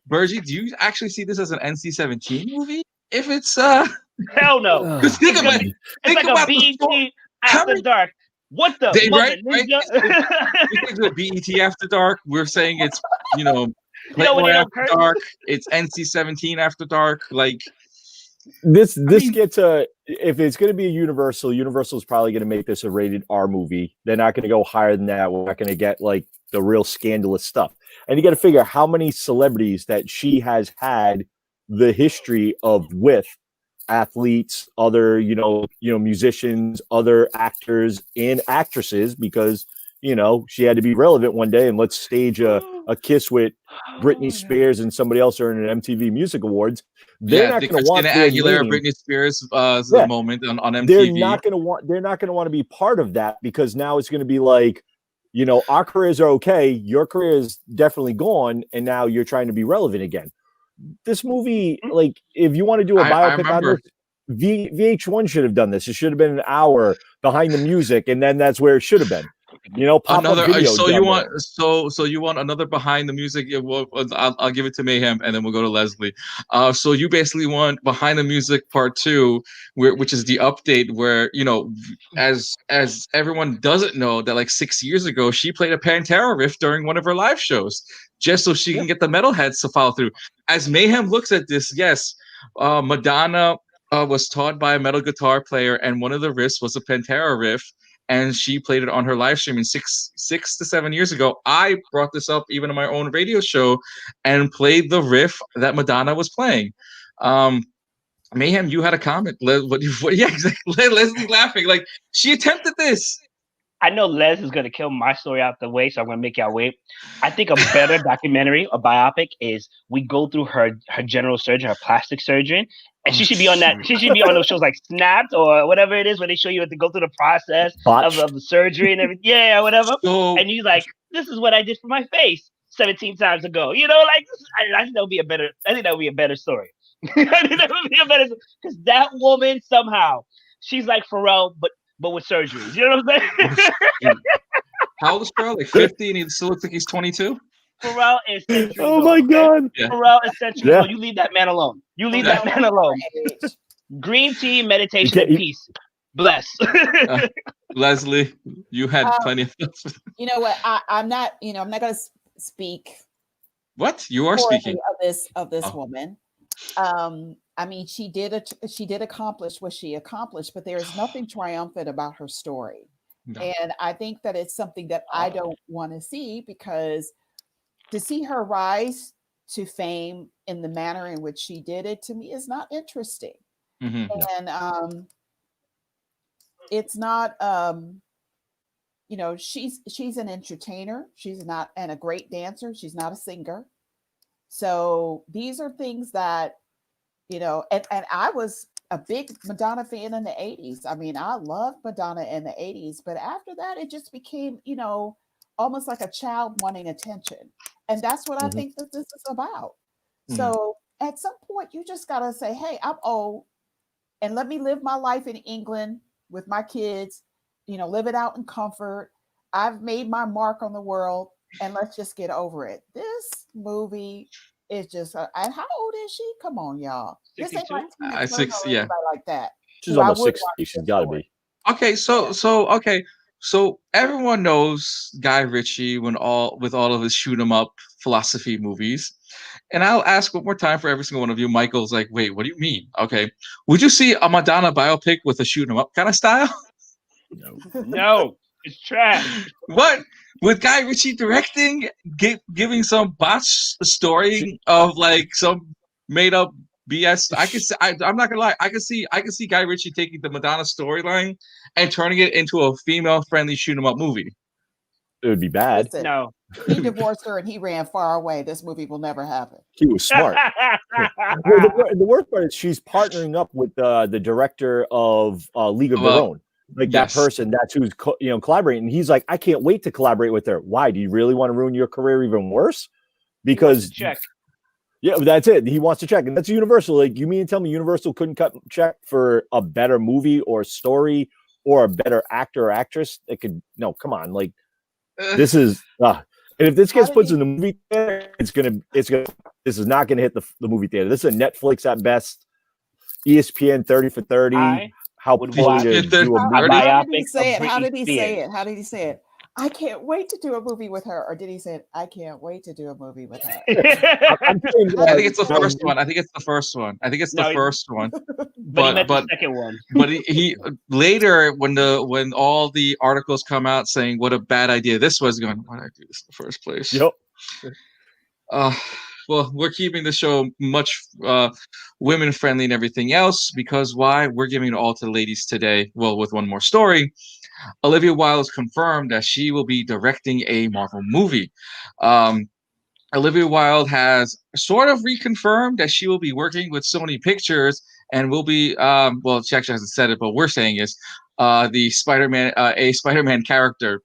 Bergy, do you actually see this as an NC-17 movie? If it's
hell no.
Think about it.
It's like a BET After Dark. What the
right? BET After Dark. We're saying it's Playboy After Dark. It's NC-17 After Dark. Like
this gets if it's going to be a Universal's probably going to make this a rated R movie. They're not going to go higher than that. We're not going to get like the real scandalous stuff. And you got to figure how many celebrities that she has had the history of with athletes, other musicians, other actors and actresses, because she had to be relevant one day, and let's stage a kiss with Britney Spears and somebody else earning an MTV Music Awards. They're not going to want
Aguilera, Britney Spears moment on MTV.
They're not going to want to be part of that, because now it's going to be like, our careers are okay, your career is definitely gone, and now you're trying to be relevant again. This movie, like, if you want to do a biopic on this, VH1 should have done this. It should have been an hour behind the music, and then that's where it should have been.
Another video. So you want another behind the music? Yeah, well, I'll give it to Mayhem, and then we'll go to Leslie. So you basically want behind the music part 2, which is the update, where as everyone doesn't know, that like 6 years ago she played a Pantera riff during one of her live shows, just so she can get the metalheads to follow through. As Mayhem looks at this, yes, Madonna was taught by a metal guitar player, and one of the riffs was a Pantera riff. And she played it on her live stream 6 to 7 years ago. I brought this up even on my own radio show and played the riff that Madonna was playing. Mayhem, you had a comment. Yeah, exactly. Leslie's laughing. Like, she attempted this.
I know Les is gonna kill my story out the way, so I'm gonna make y'all wait. I think a better documentary, a biopic, is we go through her general surgeon, her plastic surgeon, and she should be on that. She should be on those shows like Snapped or whatever it is, where they show you to go through the process of the surgery and everything. Yeah, whatever.
So,
And he's like, "This is what I did for my face 17 times ago." You know, like I think that would be a better. I think that would be a better story. I think that would be a better because that woman somehow she's like Pharrell, but with surgeries. You know what I'm saying?
how old is Pharrell? Like 50, and he still looks like he's 22.
Pharrell is centuries
Oh
old.
my God.
Yeah.
Pharrell is centuries old. You leave that man alone. You leave that man alone.
Age.
Green tea, meditation, and peace. Bless.
Leslie, you had plenty of.
You know what? I'm not. I'm not going to speak.
What you are speaking
of this woman. I mean, she did accomplish what she accomplished, but there is nothing triumphant about her story. No. And I think that it's something that I don't want to see, because to see her rise to fame in the manner in which she did it, to me, is not interesting. Mm-hmm. And it's not, she's an entertainer. She's not, and a great dancer. She's not a singer. So these are things that, and I was a big Madonna fan in the 80s. I mean, I loved Madonna in the 80s, but after that, it just became, almost like a child wanting attention. And that's what I think that this is about. Mm-hmm. So at some point, you just got to say, hey, I'm old, and let me live my life in England with my kids, live it out in comfort. I've made my mark on the world, and let's just get over it. This movie is just, and how old is she? Come on, y'all. This ain't like
60, yeah.
Like that.
She's almost 60. She's got to be.
Okay, so everyone knows Guy Ritchie with all of his shoot 'em up philosophy movies. And I'll ask one more time for every single one of you. Michael's like, wait, what do you mean? Okay. Would you see a Madonna biopic with a shoot 'em up kind of style?
No, it's trash.
What? With Guy Ritchie directing, giving some botched story of like some made up BS. I'm not gonna lie. I can see Guy Ritchie taking the Madonna storyline and turning it into a female-friendly shoot 'em up movie.
It would be bad.
Listen,
no,
he divorced her and he ran far away. This movie will never happen.
He was smart. The worst part is she's partnering up with the director of League of Their Own. Like that person, that's who's collaborating. And he's like, I can't wait to collaborate with her. Why? Do you really want to ruin your career even worse? Because
check.
Yeah, that's it. He wants to check, and that's Universal. Like, you mean to tell me Universal couldn't cut check for a better movie or story or a better actor or actress? It could. No, come on. Like, this is. And if this gets put in the movie theater, it's gonna. This is not gonna hit the movie theater. This is a Netflix at best. ESPN 30 for 30. How
did
he
say it? How did he say it? I can't wait to do a movie with her. Or did he say, I can't wait to do a movie with her?
I think it's the first one. I think it's the first one.
But the second one.
But he later, when all the articles come out saying what a bad idea this was, going, why did I do this in the first place?
Yep.
Well, we're keeping the show much women friendly and everything else, because why? We're giving it all to the ladies today. Well, with one more story. Olivia Wilde has confirmed that she will be directing a Marvel movie. Olivia Wilde has sort of reconfirmed that she will be working with Sony Pictures and will be, well, she actually hasn't said it, but we're saying is the Spider-Man, a Spider-Man character.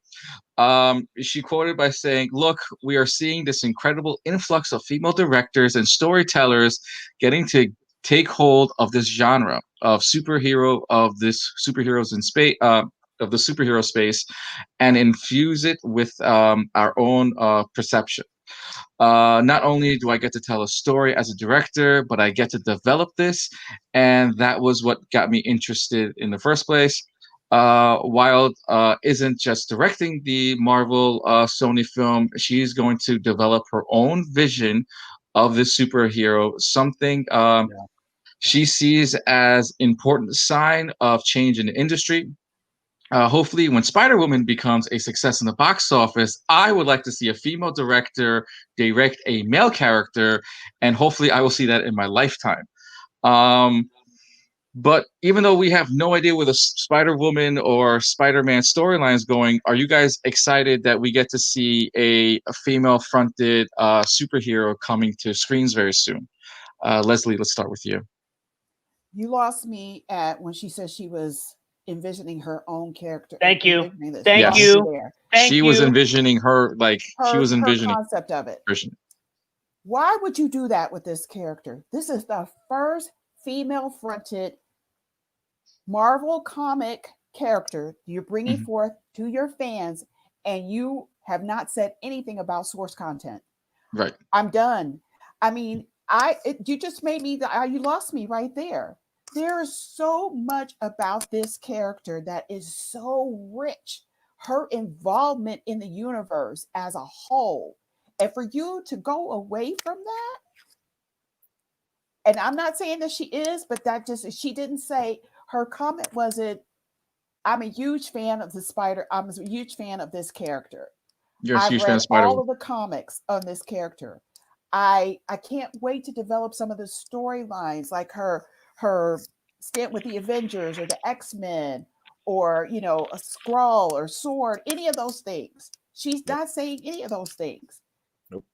She quoted by saying, look, we are seeing this incredible influx of female directors and storytellers getting to take hold of this genre of superheroes in space, of the superhero space, and infuse it with our own perception. Not only do I get to tell a story as a director, but I get to develop this, and that was what got me interested in the first place. Wilde isn't just directing the Marvel Sony film. She's going to develop her own vision of this superhero, something she sees as important sign of change in the industry. Hopefully, when Spider-Woman becomes a success in the box office, I would like to see a female director direct a male character, and hopefully I will see that in my lifetime. But even though we have no idea where the Spider-Woman or Spider-Man storyline is going, are you guys excited that we get to see a female-fronted superhero coming to screens very soon? Leslie, let's start with you.
You lost me at when she said she was envisioning her own character.
Thank you.
This.
Thank
Yes.
you.
There.
She was envisioning her, she was
her
envisioning
concept of it. Why would you do that with this character? This is the first female-fronted Marvel comic character you're bringing forth to your fans, and you have not said anything about source content.
Right.
I'm done. I mean, you just made me, you lost me right there. There is so much about this character that is so rich. Her involvement in the universe as a whole. And for you to go away from that, and I'm not saying that she is, but that just, she didn't say, her comment wasn't, I'm a huge fan of I'm a huge fan of this character.
You're a huge fan of Spider.
All of the comics on this character. I can't wait to develop some of the storylines, like her stint with the Avengers or the X-Men, or a Skrull or Sword, any of those things. She's not saying any of those things.
Nope.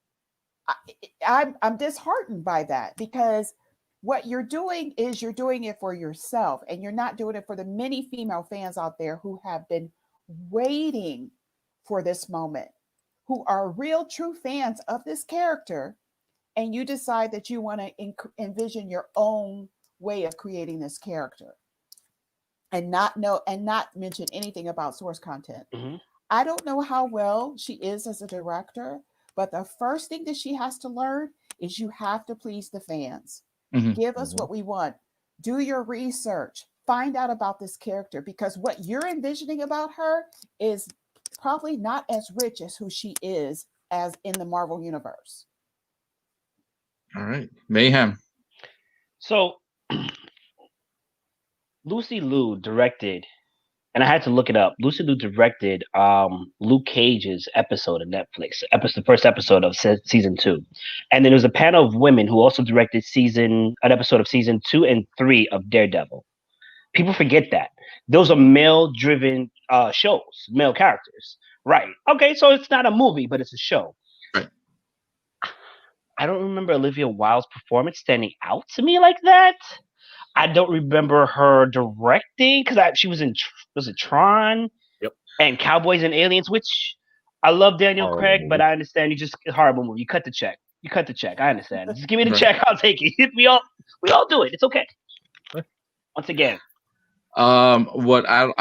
I'm disheartened by that, because what you're doing is you're doing it for yourself, and you're not doing it for the many female fans out there who have been waiting for this moment, who are real true fans of this character, and you decide that you want to envision your own way of creating this character and not mention anything about source content.
Mm-hmm.
I don't know how well she is as a director, but the first thing that she has to learn is you have to please the fans. Give us what we want. Do your research. Find out about this character, because what you're envisioning about her is probably not as rich as who she is as in the Marvel universe.
All right. Mayhem.
So Lucy Liu directed, and I had to look it up. Lucy Liu directed Luke Cage's episode of Netflix, the first episode of season 2. And then there was a panel of women who also directed an episode of season 2 and 3 of Daredevil. People forget that. Those are male-driven shows, male characters. Right. Okay, so it's not a movie, but it's a show.
Right.
I don't remember Olivia Wilde's performance standing out to me like that. I don't remember her directing, because she was in, was it Tron?
Yep.
And Cowboys and Aliens, which I love Daniel Craig, but I understand horrible movie. You cut the check. I understand. Just give me the check. I'll take it. We all do it. It's okay. Once again.
What I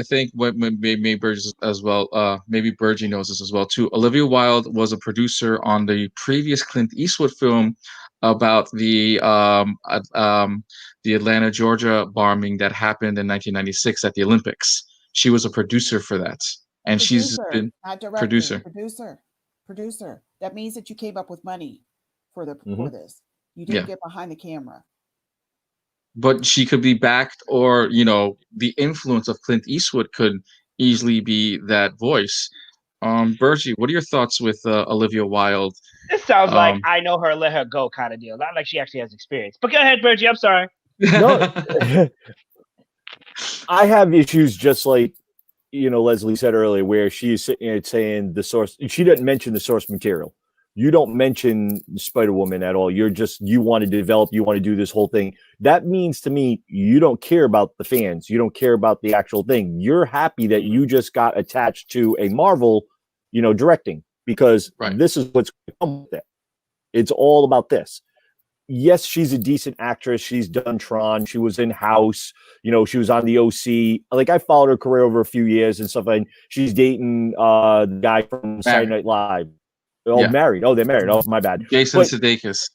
think what maybe Bergy as well, maybe Bergy knows this as well too. Olivia Wilde was a producer on the previous Clint Eastwood film about the Atlanta, Georgia bombing that happened in 1996 at the Olympics. She was a producer for that, and she's been producer.
That means that you came up with money for this. You didn't get behind the camera.
But she could be backed, or the influence of Clint Eastwood could easily be that voice. Bergy, what are your thoughts with Olivia Wilde?
This sounds like I know her, let her go kind of deal. Not like she actually has experience. But go ahead, Bergy. I'm sorry.
No, I have issues just like Leslie said earlier, where she's sitting there saying the source. She didn't mention the source material. You don't mention Spider-Woman at all. You want to develop, you want to do this whole thing. That means to me, you don't care about the fans. You don't care about the actual thing. You're happy that you just got attached to a Marvel, directing, because this is what's going to come with it. It's all about this. Yes, she's a decent actress. She's done Tron. She was in House. She was on the OC. Like, I followed her career over a few years and stuff. And she's dating the guy from Saturday Night Live. Married. Oh, they're married. Oh, my bad.
Jason Sudeikis.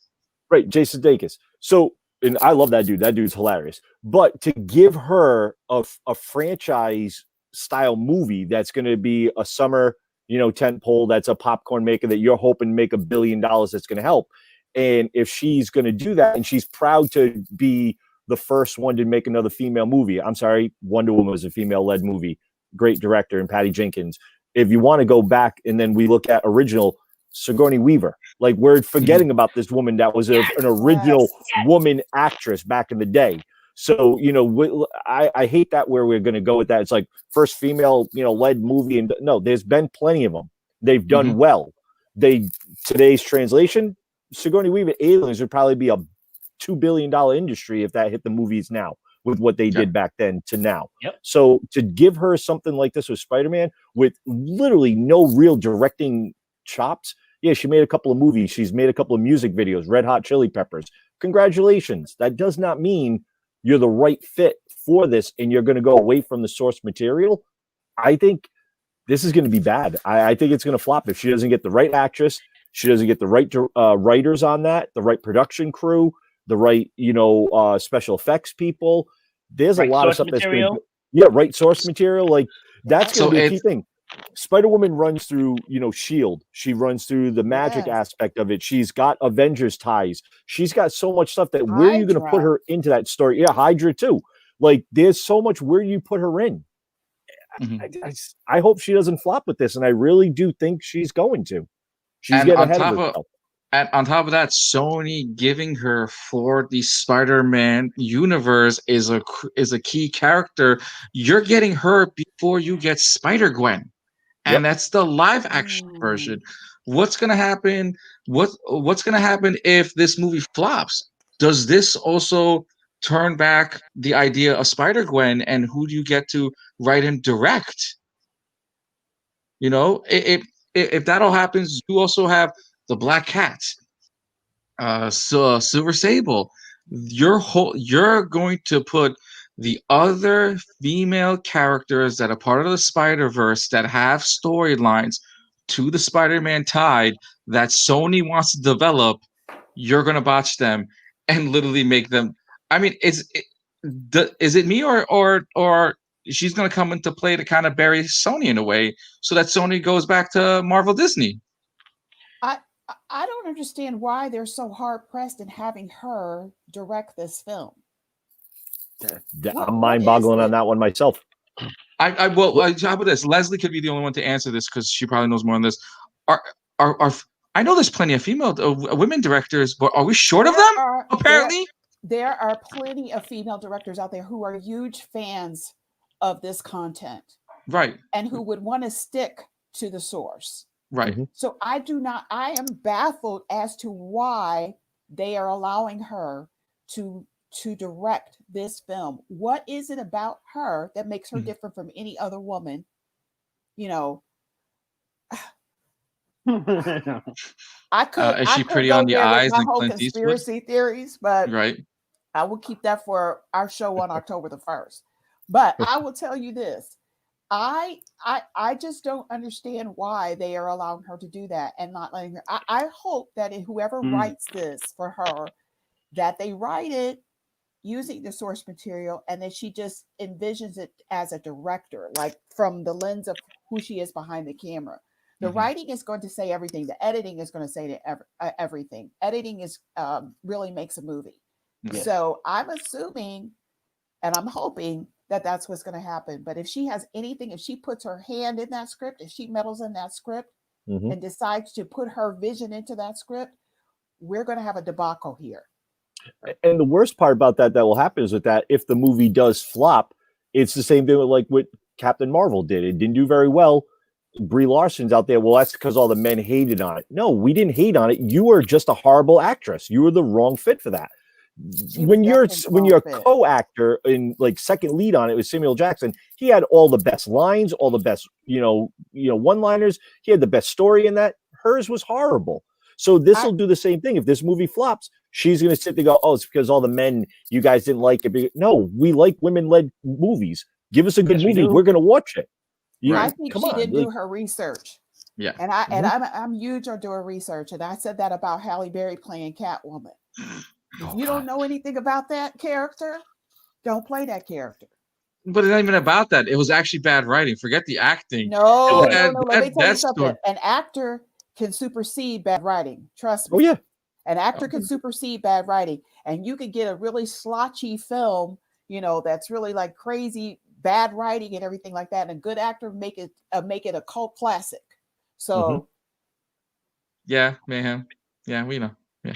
Right, Jason Sudeikis. So, and I love that dude. That dude's hilarious. But to give her a franchise style movie that's going to be a summer, tent pole, that's a popcorn maker that you're hoping to make $1 billion, that's going to help. And if she's going to do that, and she's proud to be the first one to make another female movie. I'm sorry, Wonder Woman was a female-led movie. Great director, and Patty Jenkins. If you want to go back, and then we look at original, Sigourney Weaver. Like, we're forgetting about this woman that was an original woman actress back in the day. So, I hate that where we're going to go with that. It's like first female, led movie. And no, there's been plenty of them. They've done well. Today's translation, Sigourney Weaver, Aliens would probably be a $2 billion industry if that hit the movies now with what they did back then to now.
Yep.
So to give her something like this with Spider-Man with literally no real directing chops. Yeah, she made a couple of movies. She's made a couple of music videos, Red Hot Chili Peppers. Congratulations. That does not mean you're the right fit for this and you're going to go away from the source material. I think this is going to be bad. I think it's going to flop if she doesn't get the right actress. She doesn't get the right writers on that, the right production crew, the right, special effects people. There's a lot of stuff that's going to right source material. Like that's going to be a key thing. Spider-Woman runs through, S.H.I.E.L.D. She runs through the magic aspect of it. She's got Avengers ties. She's got so much stuff that where are you going to put her into that story? Yeah, Hydra too. Like there's so much where you put her in. I hope she doesn't flop with this, and I really do think she's going to. She's getting ahead of herself.
And on top of that, Sony giving her for the Spider-Man universe is a key character. You're getting her before you get Spider-Gwen. And that's the live action version. What's gonna happen? What's gonna happen if this movie flops? Does this also turn back the idea of Spider-Gwen, and who do you get to write and direct? If that all happens, you also have the Black Cat, Silver Sable. You're going to put the other female characters that are part of the Spider-Verse that have storylines to the Spider-Man tide that Sony wants to develop. You're going to botch them and literally make them. I mean, is it me or she's going to come into play to kind of bury Sony in a way so that Sony goes back to Marvel Disney?
I don't understand why they're so hard pressed in having her direct this film.
I'm mind-boggling on that one myself.
How about this? Leslie could be the only one to answer this because she probably knows more on this. Are I know there's plenty of female women directors, but are we short of them? Apparently,
there are plenty of female directors out there who are huge fans of this content,
right?
And who would want to stick to the source,
right?
So I am baffled as to why they are allowing her to direct this film. What is it about her that makes her different from any other woman? I could.
Is she pretty on the eyes
and conspiracy theories, but
right.
I will keep that for our show on October the 1st. But I will tell you this: I just don't understand why they are allowing her to do that and not letting her. I hope that whoever writes this for her, that they write it using the source material and that she just envisions it as a director, like from the lens of who she is behind the camera. The writing is going to say everything. The editing is going to say everything. Editing is really makes a movie. Yes. So I'm assuming and I'm hoping that that's what's going to happen. But if she has anything, if she puts her hand in that script, if she meddles in that script and decides to put her vision into that script, we're going to have a debacle here.
And the worst part about that will happen is that if the movie does flop, it's the same thing with like what Captain Marvel did. It didn't do very well. Brie Larson's out there. Well, that's because all the men hated on it. No, we didn't hate on it. You were just a horrible actress. You were the wrong fit for that. When you're a co-actor in like second lead on it with Samuel Jackson, he had all the best lines, all the best, one-liners. He had the best story in that. Hers was horrible. So this will do the same thing. If this movie flops, she's going to sit there and go, oh, it's because all the men, you guys didn't like it. No, we like women-led movies. Give us a good movie. We're going to watch it.
I think she didn't do her research.
Yeah.
And I'm huge on doing research. And I said that about Halle Berry playing Catwoman. If you don't know anything about that character, don't play that character.
But it's not even about that. It was actually bad writing. Forget the acting.
No. Let me tell you something. An actor can supersede bad writing. Trust me.
Oh, yeah.
An actor can supersede bad writing. And you could get a really slotchy film, that's really like crazy bad writing and everything like that. And a good actor make it a cult classic. So
yeah, Mayhem. Yeah, we know. Yeah.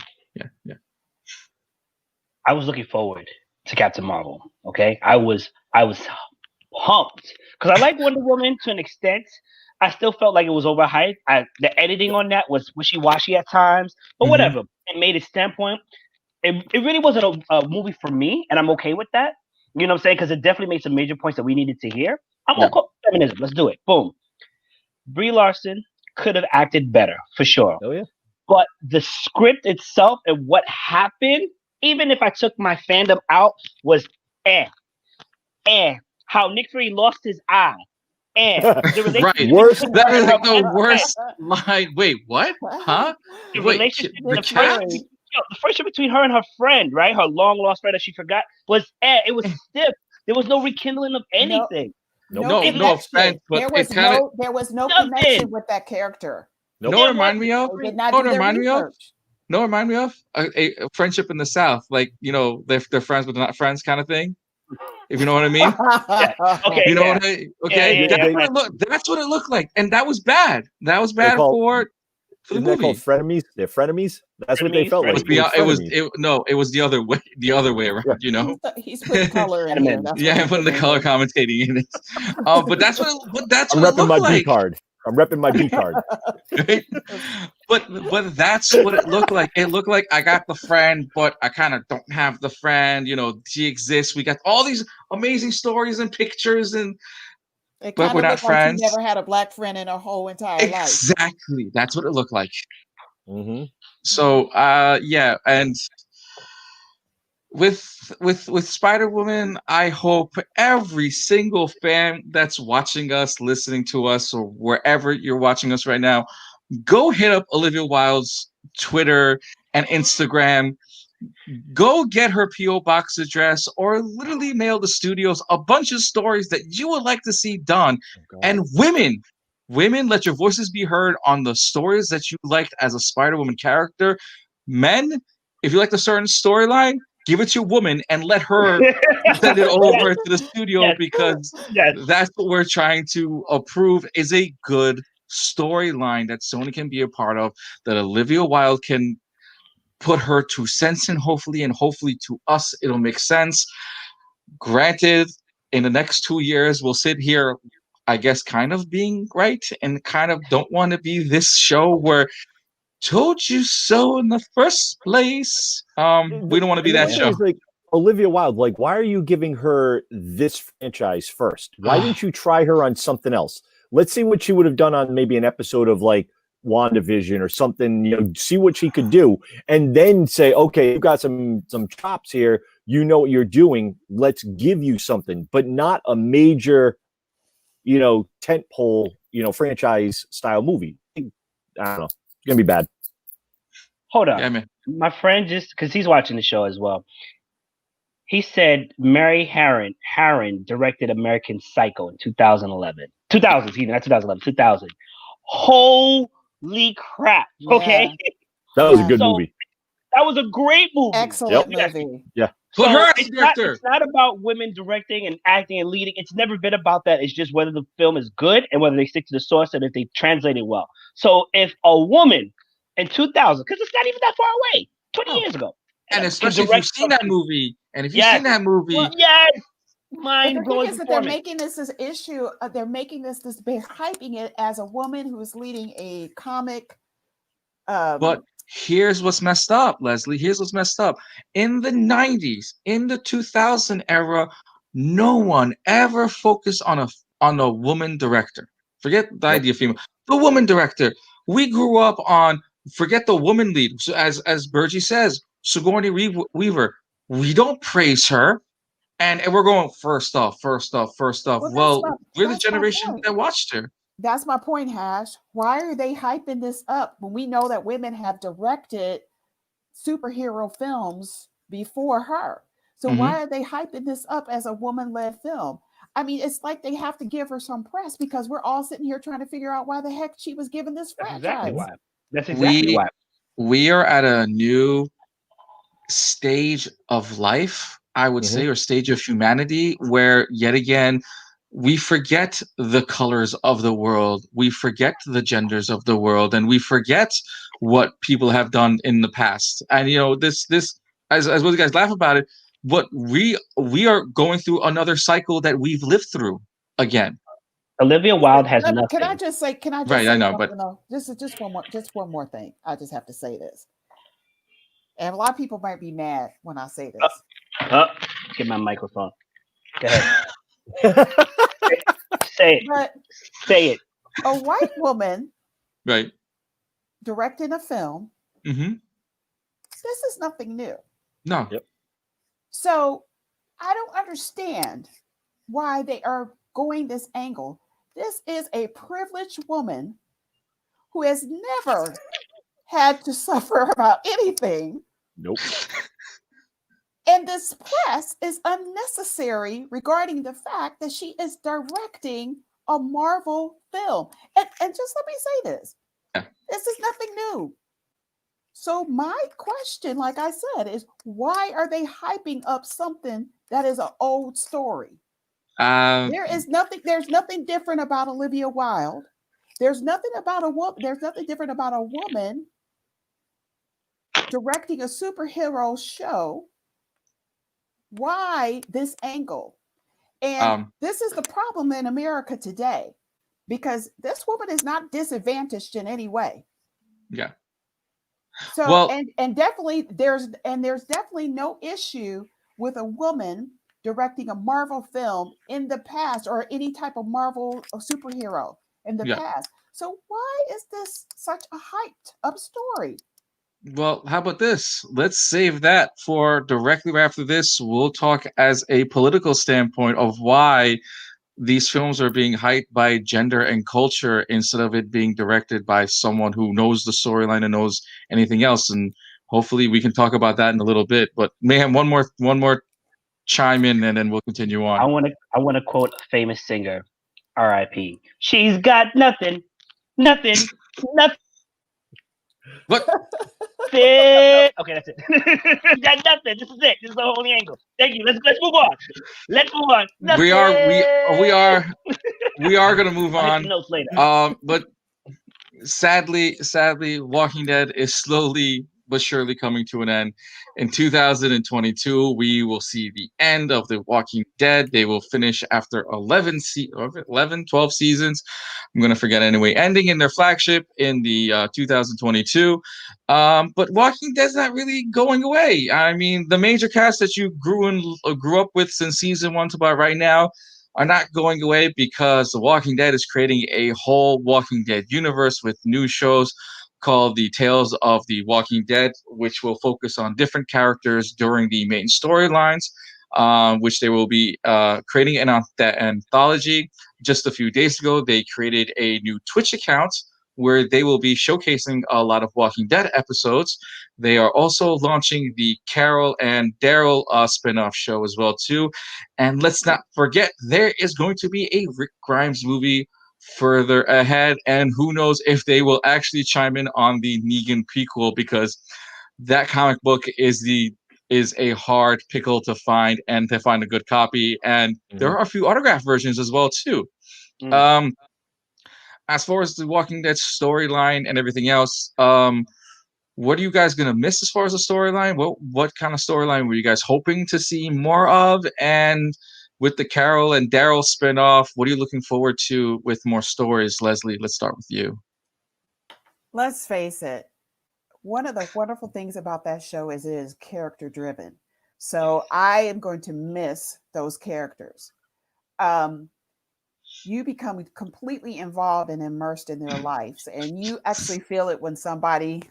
I was looking forward to Captain Marvel. Okay, I was pumped because I like Wonder Woman to an extent. I still felt like it was overhyped. The editing on that was wishy-washy at times, but whatever. It made its standpoint. It really wasn't a movie for me, and I'm okay with that. You know what I'm saying? Because it definitely made some major points that we needed to hear. I'm okay with feminism. Let's do it. Boom. Brie Larson could have acted better, for sure.
Oh, yeah.
But the script itself and what happened, even if I took my fandom out, was how Nick Fury lost his eye.
Right.
Worst.
That is like the worst line. Wait, what? Huh?
The
Wait,
relationship,
the cat?
the friendship between her and her friend, right? Her long lost friend that she forgot was it was stiff. There was no rekindling of anything.
No offense, but
there was no connection with that character.
No, remind me of.
They did not do their research.
No, remind me of a friendship in the South, like they're friends but they're not friends kind of thing. If you know what I mean.
Okay.
You know what I? Okay, that's what it looked like, and that was bad. That was bad for the
Isn't
movie.
that called frenemies? They're frenemies. That's what they felt like.
It was the other way. The other way around. You know.
He's put color in here.
I'm putting the color commentating in it. But that's what.
I'm repping my B card. I'm repping my B card.
But that's what it looked like. It looked like I got the friend, but I kind of don't have the friend. She exists. We got all these amazing stories and pictures, but we're not friends.
Like she never had a black friend in her whole entire life.
Exactly. That's what it looked like.
Mm-hmm.
So and with Spider-Woman, I hope every single fan that's watching us, listening to us, or wherever you're watching us right now, go hit up Olivia Wilde's Twitter and Instagram. Go get her P.O. box address, or literally mail the studios a bunch of stories that you would like to see done. And women, let your voices be heard on the stories that you liked as a Spider-Woman character. Men, if you like a certain storyline, give it to a woman and let her send it over to the studio, because that's what we're trying to approve is a good storyline that Sony can be a part of, that Olivia Wilde can put her 2 cents in, hopefully to us it'll make sense. Granted, in the next 2 years we'll sit here, I guess, kind of being right and kind of don't want to be this show where told you so in the first place. We don't want to be that show.
Like, Olivia Wilde, like, why are you giving her this franchise first? Why didn't you try her on something else? Let's see what she would have done on maybe an episode of like WandaVision or something, see what she could do, and then say, okay, you've got some chops here, you know what you're doing, let's give you something, but not a major, tentpole, franchise style movie. I don't know. It's gonna be bad.
Hold on.
Yeah, man.
My friend, just because he's watching the show as well, he said Mary Harron directed American Psycho in 2011. 2000, excuse me, not 2011, 2000. Holy crap. Yeah. Okay.
That was a good movie.
That was a great movie.
Excellent movie.
Yeah.
Put her as director.
It's not about women directing and acting and leading. It's never been about that. It's just whether the film is good and whether they stick to the source and if they translate it well. So if a woman in 2000, because it's not even that far away, 20 years ago.
And especially if you've seen that movie. And if you've seen that movie.
Well, yes. Mind blowing.
The thing is that they're making this issue. They're making this. They're hyping it as a woman who's leading a comic.
But here's what's messed up, Leslie. Here's what's messed up. In the 90s, in the 2000 era, no one ever focused on a woman director. Forget the idea of female. The woman director. We grew up on, forget the woman lead. So as Bergy says, Sigourney Weaver. We don't praise her. And we're going first off. Well, we're the generation that watched her.
That's my point, Hash. Why are they hyping this up when we know that women have directed superhero films before her? So why are they hyping this up as a woman-led film? I mean, it's like they have to give her some press because we're all sitting here trying to figure out why the heck she was given this franchise.
That's exactly why.
We are at a new stage of life, I would say, or stage of humanity, where yet again we forget the colors of the world, we forget the genders of the world, and we forget what people have done in the past. And this as well, you guys laugh about it, what we are going through another cycle that we've lived through again.
Olivia Wilde has
Can
nothing.
I just say? Can I just
Right, I
say
know, but
something though? Just one more thing. I just have to say this, and a lot of people might be mad when I say this.
Get my microphone. Go ahead. Say it.
But
Say it.
a white woman
right.
directing a film,
Mm-hmm.
this is nothing new.
No.
Yep.
So I don't understand why they are going this angle. This is a privileged woman who has never had to suffer about anything.
Nope.
And this press is unnecessary regarding the fact that she is directing a Marvel film. And just let me say this.
Yeah.
This is nothing new. So my question, like I said, is why are they hyping up something that is an old story? There's nothing different about Olivia Wilde. There's nothing different about a woman directing a superhero show. Why this angle? And this is the problem in America today, because this woman is not disadvantaged in any way.
Yeah.
So
well,
and definitely there's definitely no issue with a woman directing a Marvel film in the past, or any type of Marvel superhero in the past. So why is this such a hyped up story?
Well, how about this? Let's save that for directly after this. We'll talk as a political standpoint of why these films are being hyped by gender and culture instead of it being directed by someone who knows the storyline and knows anything else. And hopefully we can talk about that in a little bit. But Mayhem, one more chime in, and then we'll continue on.
I want to quote a famous singer, R.I.P. She's got nothing.
What?
Okay, that's it. Got nothing. This is it. This is the whole angle. Thank you. Let's move on. Let's move on. Nothing.
We are gonna move on.
I'll hit the notes later.
But sadly, Walking Dead is slowly but surely coming to an end. In 2022, we will see the end of The Walking Dead. They will finish after 12 seasons. I'm going to forget anyway, ending in their flagship in the 2022. But Walking Dead's not really going away. I mean, the major cast that you grew up with since season 1 to about right now are not going away, because The Walking Dead is creating a whole Walking Dead universe with new shows called The Tales of the Walking Dead, which will focus on different characters during the main storylines, which they will be creating an anthology. Just a few days ago, they created a new Twitch account where they will be showcasing a lot of Walking Dead episodes. They are also launching the Carol and Daryl spin-off show as well too. And let's not forget, there is going to be a Rick Grimes movie further ahead, and who knows if they will actually chime in on the Negan prequel, because that comic book is a hard pickle to find, and to find a good copy. And there are a few autograph versions as well too. As far as the Walking Dead storyline and everything else, what are you guys gonna miss as far as the storyline? What kind of storyline were you guys hoping to see more of? And with the Carol and Daryl spinoff, what are you looking forward to with more stories? Leslie, let's start with you.
Let's face it. One of the wonderful things about that show is it is character driven. So I am going to miss those characters. You become completely involved and immersed in their lives, and you actually feel it when somebody,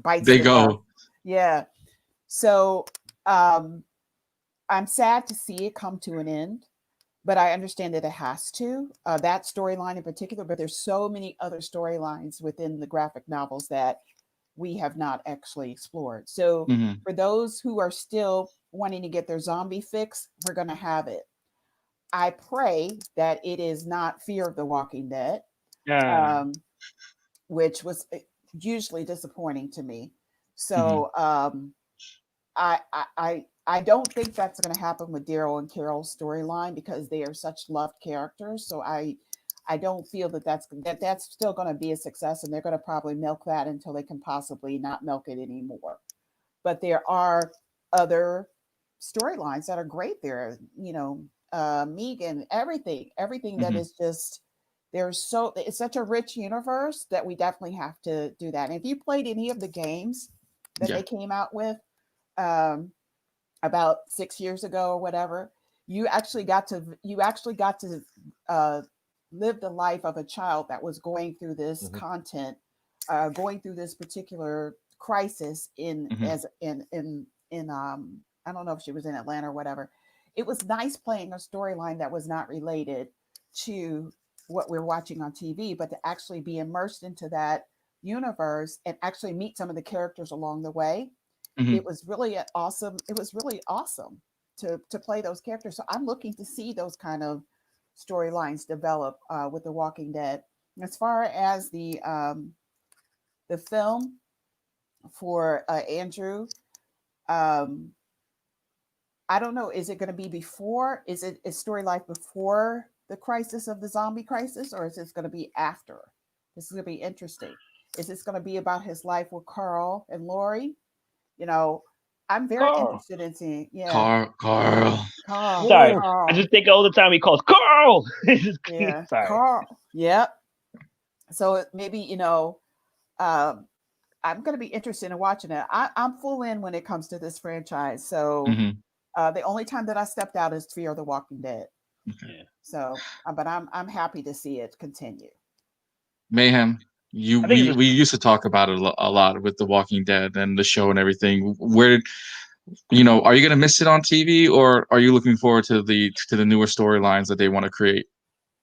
bites
they
the
go
dust. Yeah. So I'm sad to see it come to an end, but I understand that it has to, that storyline in particular, but there's so many other storylines within the graphic novels that we have not actually explored. So for those who are still wanting to get their zombie fix, we're going to have it. I pray that it is not Fear of the Walking Dead, which was hugely disappointing to me. So I don't think that's going to happen with Daryl and Carol's storyline, because they are such loved characters. So I don't feel that that's still going to be a success, and they're going to probably milk that until they can possibly not milk it anymore. But there are other storylines that are great there. You know, Megan, everything that is just it's such a rich universe that we definitely have to do that. And if you played any of the games that they came out with about 6 years ago or whatever, you actually got to live the life of a child that was going through this content, going through this particular crisis in I don't know if she was in Atlanta or whatever. It was nice playing a storyline that was not related to what we're watching on TV, but to actually be immersed into that universe and actually meet some of the characters along the way. It was really awesome. It was really awesome to play those characters. So I'm looking to see those kind of storylines develop with The Walking Dead. As far as the film for Andrew, I don't know. Is it going to be before? Is storyline before the crisis of the zombie crisis, or is this going to be after? This is going to be interesting. Is this going to be about his life with Carl and Lori? You know, I'm very interested in seeing. Yeah,
Carl.
Sorry, I just think all the time he calls Carl.
Yeah,
sorry.
Carl. Yep. So maybe I'm going to be interested in watching it. I'm full in when it comes to this franchise. So the only time that I stepped out is Fear of the Walking Dead.
Okay.
So, but I'm happy to see it continue.
Mayhem. We used to talk about it a lot with The Walking Dead and the show and everything. Where, are you going to miss it on TV, or are you looking forward to the newer storylines that they want to create?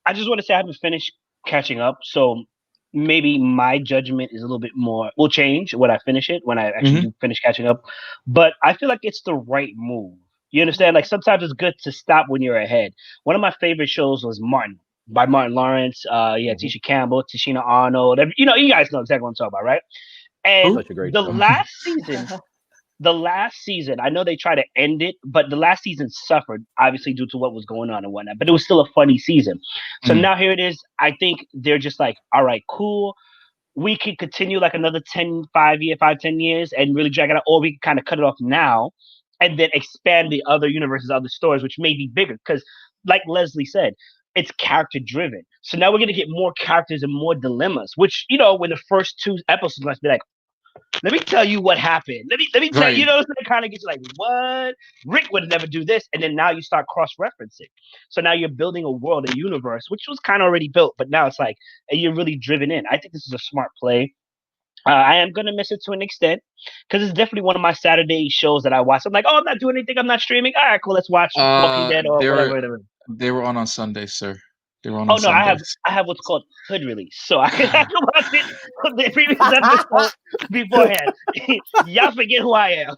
I just want to say I haven't finished catching up, so maybe my judgment is a little bit more will change when I finish it, when I actually do finish catching up. But I feel like it's the right move. You understand? Like sometimes it's good to stop when you're ahead. One of my favorite shows was Martin by Martin Lawrence. Tisha Campbell, Tashina Arnold. You guys know exactly what I'm talking about, right? And
Such a great
the
show.
last season, I know they tried to end it, but the last season suffered, obviously, due to what was going on and whatnot. But it was still a funny season. So now here it is. I think they're just like, all right, cool. We could continue like another 10 years and really drag it out, or we can kind of cut it off now and then expand the other universes, other stories, which may be bigger. Because like Leslie said, it's character driven. So now we're going to get more characters and more dilemmas, which, when the first 2 episodes must be like, let me tell you what happened. Let me tell you, so it kind of gets you like, what? Rick would never do this. And then now you start cross-referencing. So now you're building a world, a universe, which was kind of already built, but now it's like, you're really driven in. I think this is a smart play. I am going to miss it to an extent because it's definitely one of my Saturday shows that I watch. I'm like, I'm not doing anything. I'm not streaming. All right, cool. Let's watch Walking Dead or whatever.
They were on Sundays, sir. They were on
no,
Sundays.
I have what's called hood release, so I can watch it the previous episode beforehand. Y'all forget who I am,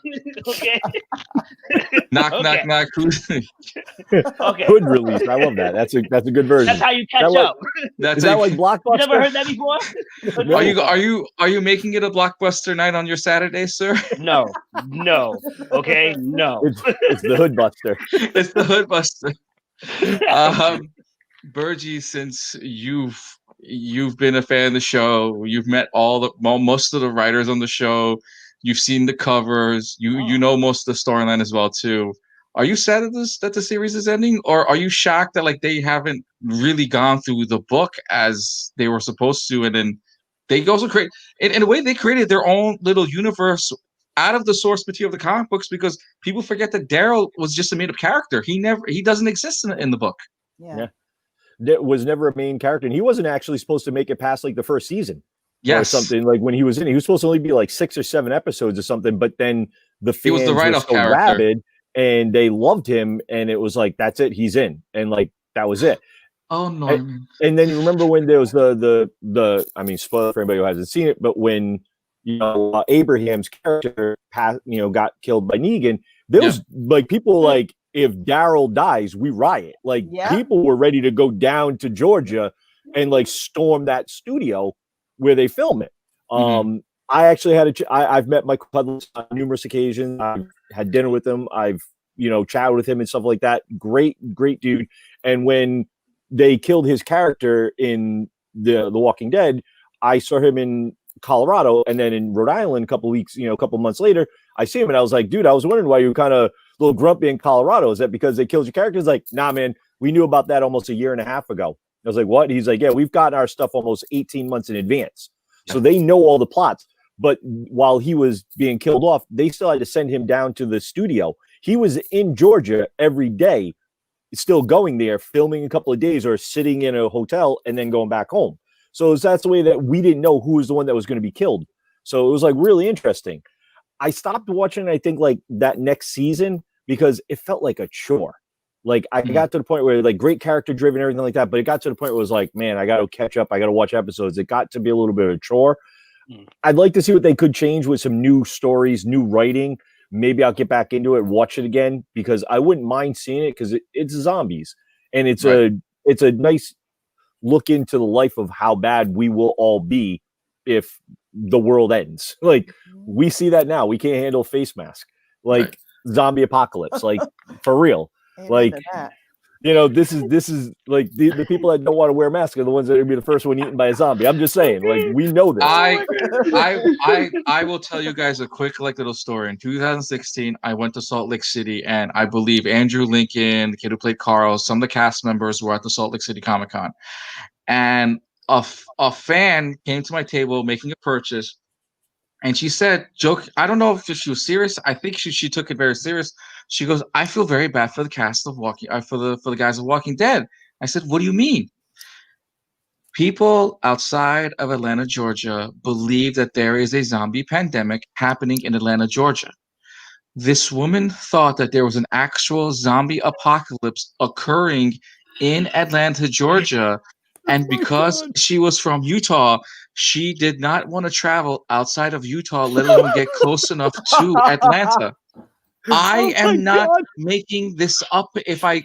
okay?
Knock.
Okay.
Hood release. I love that. That's a good version.
That's how you catch up.
Is that like Blockbuster?
You never heard that before?
Are you making it a Blockbuster night on your Saturday, sir?
No. Okay, no.
It's the Hood Buster.
It's the Hood Buster. Bergy, since you've been a fan of the show, you've met most of the writers on the show, you've seen the covers, you know most of the storyline as well too. Are you sad that the series is ending, or are you shocked that like they haven't really gone through the book as they were supposed to, and then they also create in a way they created their own little universe out of the source material of the comic books, because people forget that Daryl was just a made up character. He doesn't exist in the book.
Yeah.
That was never a main character, and he wasn't actually supposed to make it past like the first season or something. Like when he was supposed to only be like 6 or 7 episodes or something, but then the fans were so rabid and they loved him, and it was like, that's it, he's in, and like that was it.
Oh no.
And then you remember when there was the I mean, spoiler for anybody who hasn't seen it, but when Abraham's character got killed by Negan, there was like people like, if Daryl dies, we riot. Like people were ready to go down to Georgia and like storm that studio where they film it. I actually I've met Michael Bergy on numerous occasions. I've had dinner with him. I've chatted with him and stuff like that. Great dude. And when they killed his character in the Walking Dead, I saw him in Colorado, and then in Rhode Island a couple months later, I see him, and I was like, dude, I was wondering why you kind of little grumpy in Colorado. Is that because they killed your characters? Like, nah, man, we knew about that almost a year and a half ago. I was like, what? He's like, yeah, we've gotten our stuff almost 18 months in advance. Yeah. So they know all the plots. But while he was being killed off, they still had to send him down to the studio. He was in Georgia every day, still going there, filming a couple of days or sitting in a hotel and then going back home. So that's the way that we didn't know who was the one that was going to be killed. So it was like really interesting. I stopped watching, I think, like that next season because it felt like a chore. Like I got to the point where like great character driven, everything like that. But it got to the point where it was like, man, I got to catch up. I got to watch episodes. It got to be a little bit of a chore. I'd like to see what they could change with some new stories, new writing. Maybe I'll get back into it, watch it again, because I wouldn't mind seeing it because it's zombies. And it's a nice look into the life of how bad we will all be if the world ends. Like we see that now. We can't handle face mask. Like zombie apocalypse. Like for real. Like you know, this is like the people that don't want to wear masks are the ones that are gonna be the first one eaten by a zombie. I'm just saying, like we know this.
I will tell you guys a quick like little story. In 2016, I went to Salt Lake City, and I believe Andrew Lincoln, the kid who played Carl, some of the cast members were at the Salt Lake City Comic Con, and a fan came to my table making a purchase, and she said, "Joke." I don't know if she was serious. I think she took it very serious. She goes, "I feel very bad for the cast of for the guys of Walking Dead." I said, "What do you mean?" People outside of Atlanta, Georgia, believe that there is a zombie pandemic happening in Atlanta, Georgia. This woman thought that there was an actual zombie apocalypse occurring in Atlanta, Georgia. And because she was from Utah, she did not want to travel outside of Utah, let alone get close enough to Atlanta. I am not making this up. If my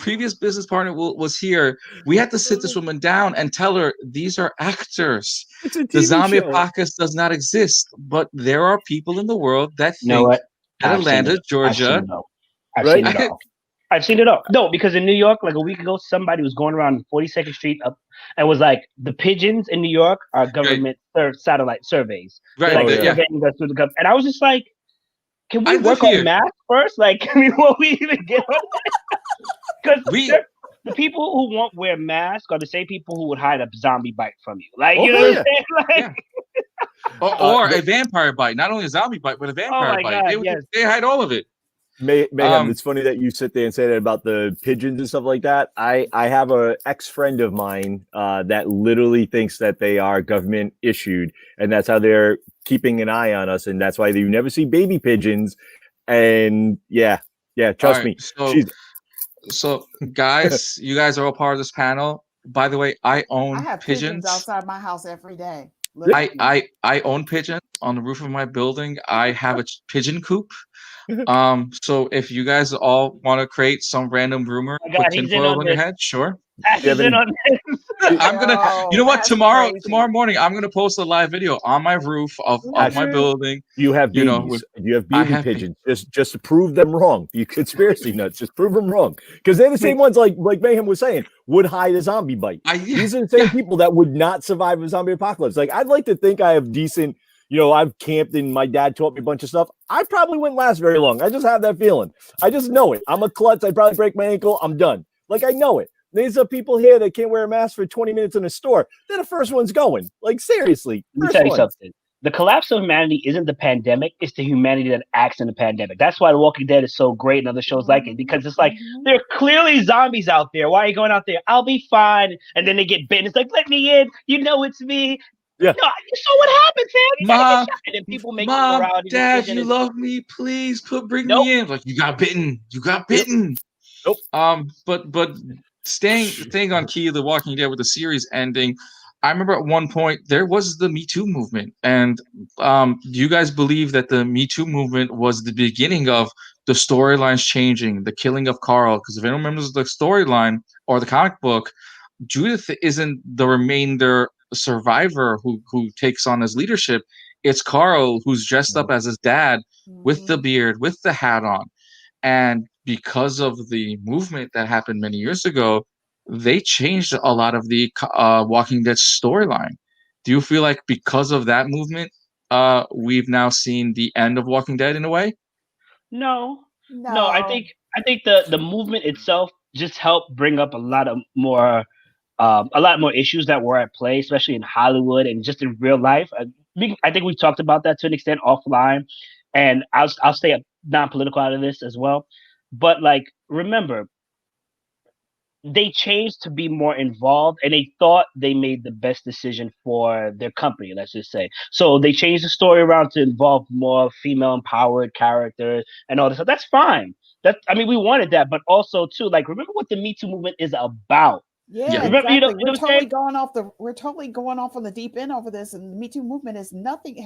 previous business partner was here, we had to sit this woman down and tell her these are actors. The zombie apocalypse does not exist, but there are people in the world that think that Atlanta, Georgia.
I've seen it all. No, because in New York, like a week ago, somebody was going around 42nd Street up and was like, the pigeons in New York are government satellite surveys.
Right.
And I was just like, can we work on math first? Like, I mean, will we even get on that? Because the people who won't wear masks are the same people who would hide a zombie bite from you. Like, you know what I'm saying? Like,
or a vampire bite. Not only a zombie bite, but a vampire bite.
God,
they hide all of it.
Mayhem, it's funny that you sit there and say that about the pigeons and stuff like that. I have a ex-friend of mine that literally thinks that they are government issued, and that's how they're keeping an eye on us, and that's why you never see baby pigeons. And trust me.
So guys, you guys are all part of this panel. By the way, I own pigeons
outside my house every day.
I own pigeons on the roof of my building. I have a pigeon coop. So if you guys all want to create some random rumor, put tinfoil on your head, sure.
I'm
gonna, you know what? Tomorrow morning, I'm gonna post a live video on my roof of my building.
You have babies. You have baby pigeons. Just to prove them wrong. You conspiracy nuts. Just prove them wrong, because they're the same ones. Like Mayhem was saying, would hide a zombie bite. These are the same people that would not survive a zombie apocalypse. Like I'd like to think I have decent. You know, I've camped and my dad taught me a bunch of stuff. I probably wouldn't last very long. I just have that feeling. I just know it. I'm a klutz. I'd probably break my ankle. I'm done. Like, I know it. There's people here that can't wear a mask for 20 minutes in a store. They're the first ones going. Like, seriously.
Let me tell you something. The collapse of humanity isn't the pandemic. It's the humanity that acts in the pandemic. That's why The Walking Dead is so great and other shows like it, because it's like, there are clearly zombies out there. Why are you going out there? I'll be fine. And then they get bitten. It's like, let me in. You know it's me.
Yeah.
No, you saw what happened, Sam.
Mom,
and then people make
Dad, you love me. Please bring me in. Like, you got bitten.
Nope.
But staying on key of The Walking Dead with the series ending, I remember at one point there was the Me Too movement, and do you guys believe that the Me Too movement was the beginning of the storylines changing, the killing of Carl? Because if anyone remembers the storyline or the comic book, Judith isn't the remainder survivor who takes on his leadership. It's Carl who's dressed up as his dad with the beard, with the hat on. And because of the movement that happened many years ago, they changed a lot of the Walking Dead storyline. Do you feel like because of that movement, we've now seen the end of Walking Dead in a way?
No. I think the movement itself just helped bring up a lot more issues that were at play, especially in Hollywood and just in real life. I think we talked about that to an extent offline, and I'll stay non-political out of this as well. But like, remember, they changed to be more involved, and they thought they made the best decision for their company. Let's just say, so they changed the story around to involve more female empowered characters and all this. So that's fine. We wanted that, but also too, like, remember what the Me Too movement is about.
Yeah,
Remember,
exactly.
we're totally
going off on the deep end over this, and the Me Too movement has nothing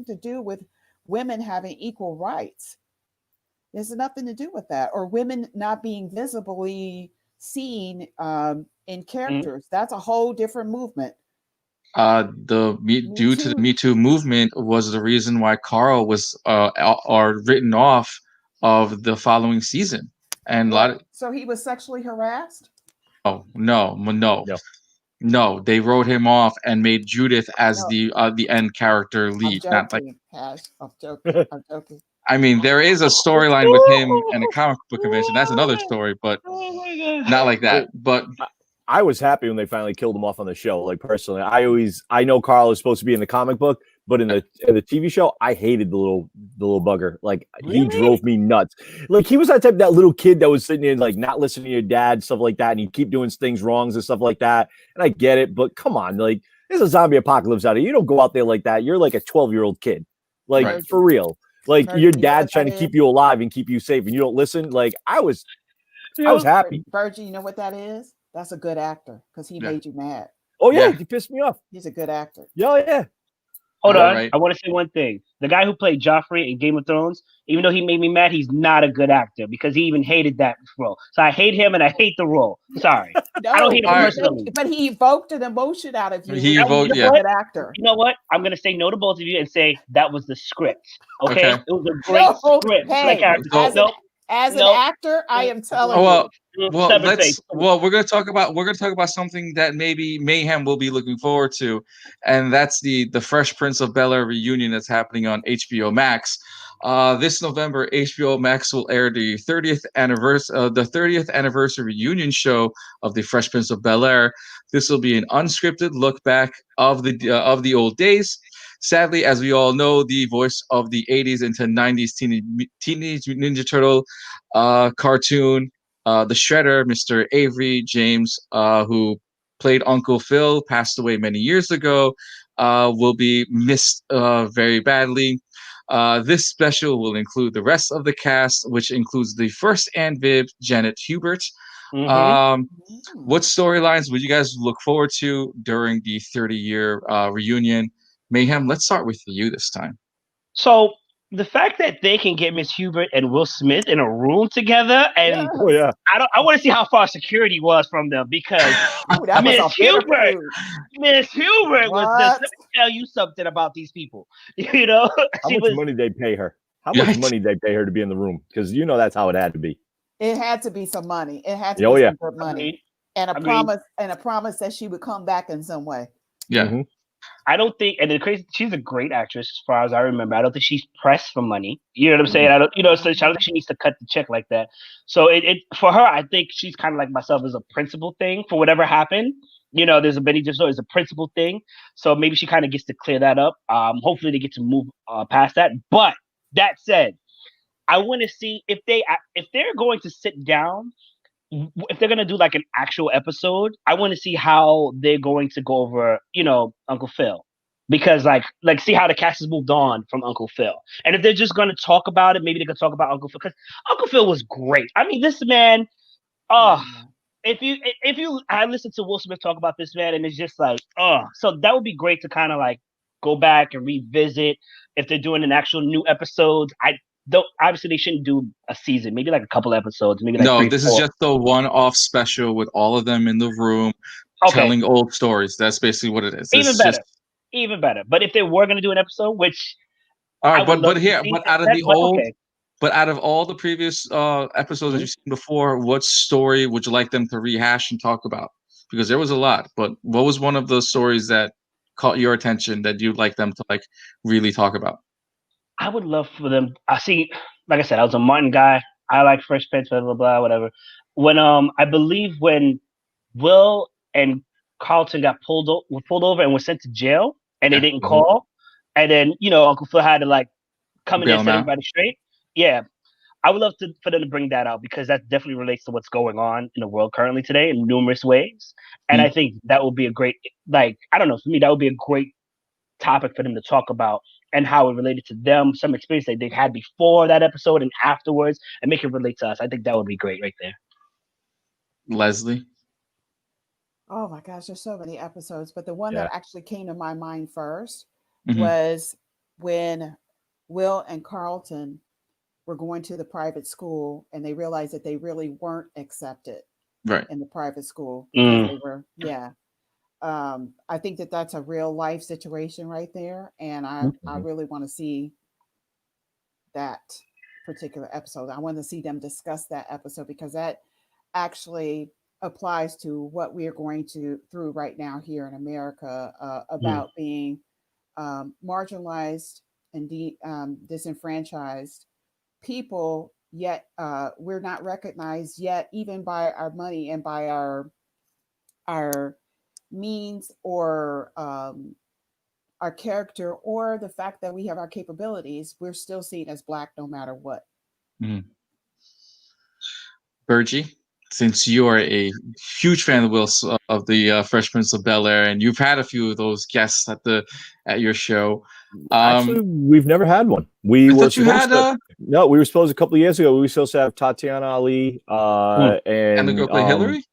to do with women having equal rights. There's nothing to do with that, or women not being visibly seen in characters. That's a whole different movement.
Due to the Me Too movement was the reason why Carl was written off of the following season, and
so he was sexually harassed.
No, they wrote him off and made Judith as the end character lead.
I'm joking. I'm joking.
I mean, there is a storyline with him and a comic book convention. That's another story, but not like that. But
I was happy when they finally killed him off on the show. Like, personally, I know Carl is supposed to be in the comic book, but in the TV show, I hated the little bugger. Like, he drove me nuts. Like, he was that little kid that was sitting there, like, not listening to your dad, stuff like that, and he'd keep doing things wrongs and stuff like that. And I get it, but come on, like, there's a zombie apocalypse out here. You don't go out there like that. You're like a 12-year-old kid, like, right. For real. Like, your dad's trying to keep you alive and keep you safe, and you don't listen. Like, I was happy.
Virgie, you know what that is? That's a good actor, because he made you mad.
Oh yeah, he pissed me off.
He's a good actor.
Yeah.
Hold on, right. I want to say one thing. The guy who played Joffrey in Game of Thrones, even though he made me mad, he's not a good actor, because he even hated that role. So I hate him and I hate the role. Sorry. I don't hate him personally.
But he evoked an emotion out of you.
He evoked,
a good actor.
You know what? I'm going to say no to both of you and say that was the script. Okay? It was a great script.
Hey, as an actor, I am telling you.
We're gonna talk about something that maybe Mayhem will be looking forward to, and that's the Fresh Prince of Bel-Air reunion that's happening on HBO Max. This November, HBO Max will air the 30th anniversary reunion show of the Fresh Prince of Bel-Air. This will be an unscripted look back of the old days. Sadly, as we all know, the voice of the 80s into 90s Teenage Mutant Ninja Turtle cartoon, the Shredder, Mr. Avery James, who played Uncle Phil, passed away many years ago, will be missed very badly. This special will include the rest of the cast, which includes the first Aunt Viv, Janet Hubert. What storylines would you guys look forward to during the 30-year reunion? Mayhem, let's start with you this time.
So the fact that they can get Miss Hubert and Will Smith in a room together, and I want to see how far security was from them, because Miss Hubert was just, let me tell you something about these people. You know,
how much money they pay her? How much money they pay her to be in the room? Because that's how it had to be.
It had to be some money. It had to be some good money, and a promise that she would come back in some way.
Yeah.
Mm-hmm.
I don't think, and she's a great actress as far as I remember. I don't think she's pressed for money. You know what I'm saying? So I don't think she needs to cut the check like that. So it for her, I think she's kind of like myself, as a principal thing for whatever happened. There's a Benny Just it's a principal thing. So maybe she kind of gets to clear that up. Hopefully they get to move past that. But that said, I want to see if they're going to sit down. If they're gonna do like an actual episode, I want to see how they're going to go over, Uncle Phil, because like see how the cast has moved on from Uncle Phil, and if they're just gonna talk about it, maybe they could talk about Uncle Phil, because Uncle Phil was great. I mean, this man, I listened to Will Smith talk about this man, and it's just like, so that would be great to kind of like go back and revisit if they're doing an actual new episode. Obviously they shouldn't do a season, maybe like a couple episodes, maybe like
no, this is just a one-off special with all of them in the room telling old stories. That's basically what it is.
Even better. But if they were going to do an episode, which
out of all the previous episodes that you've seen before, what story would you like them to rehash and talk about? Because there was a lot, but what was one of those stories that caught your attention that you'd like them to like really talk about?
I would love for them. I see, like I said, I was a Martin guy. I like Fresh Prince, blah blah blah, whatever. When I believe when Will and Carlton were pulled over and were sent to jail, and they didn't call, and then Uncle Phil had to like come in
Bail
and
him
set
out.
everybody straight. Yeah, I would love for them to bring that out because that definitely relates to what's going on in the world currently today in numerous ways. And I think that would be a great, like, I don't know, for me, that would be a great topic for them to talk about and how it related to them, some experience that they've had before that episode and afterwards, and make it relate to us. I think that would be great right there.
Leslie?
Oh my gosh, there's so many episodes, but the one
Yeah.
that actually came to my mind 1st
Mhm.
was when Will and Carlton were going to the private school and they realized that they really weren't accepted
Right.
in the private school because they were, I think that that's a real life situation right there, and I really want to see that particular episode. I want to see them discuss that episode because that actually applies to what we are going through right now here in America about being marginalized and disenfranchised people, yet we're not recognized yet, even by our money and by our means or our character or the fact that we have our capabilities. We're still seen as Black no matter what.
Bergy, since you are a huge fan of the Fresh Prince of Bel-Air, and you've had a few of those guests at your show.
Actually, we've never had one. We were supposed to. No, we were supposed a couple of years ago. We were supposed to have Tatiana Ali
and the girl played Hillary.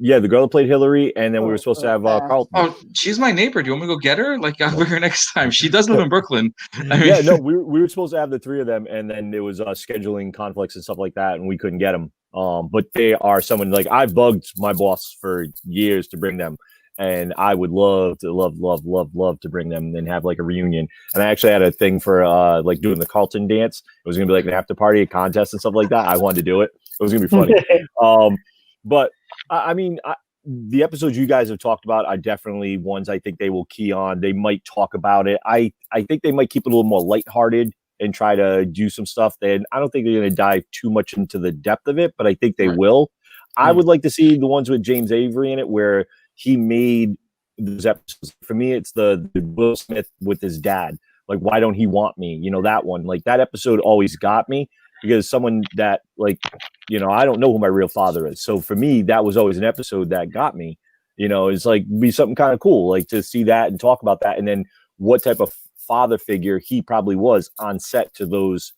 Yeah, the girl that played Hillary, and then we were supposed to have Carlton.
Oh, she's my neighbor. Do you want me to go get her? Like, I'll bring her next time. She does live in Brooklyn.
I mean, yeah, no, we were supposed to have the three of them, and then there was scheduling conflicts and stuff like that, and we couldn't get them. But they are someone like I've bugged my boss for years to bring them, and I would love to bring them and have like a reunion. And I actually had a thing for like doing the Carlton dance. It was gonna be like an after party, a contest, and stuff like that. I wanted to do it. It was gonna be funny. But I mean, the episodes you guys have talked about are definitely ones I think they will key on. They might talk about it. I think they might keep it a little more lighthearted and try to do some stuff. Then I don't think they're going to dive too much into the depth of it, but I think they will. I would like to see the ones with James Avery in it where he made those episodes. For me, it's the Will Smith with his dad. Like, why don't he want me? You know, that one. Like, that episode always got me because someone that, like, you know, I don't know who my real father is. So for me, that was always an episode that got me. You know, it's like be something kind of cool, like to see that and talk about that. And then what type of father figure he probably was on set to those,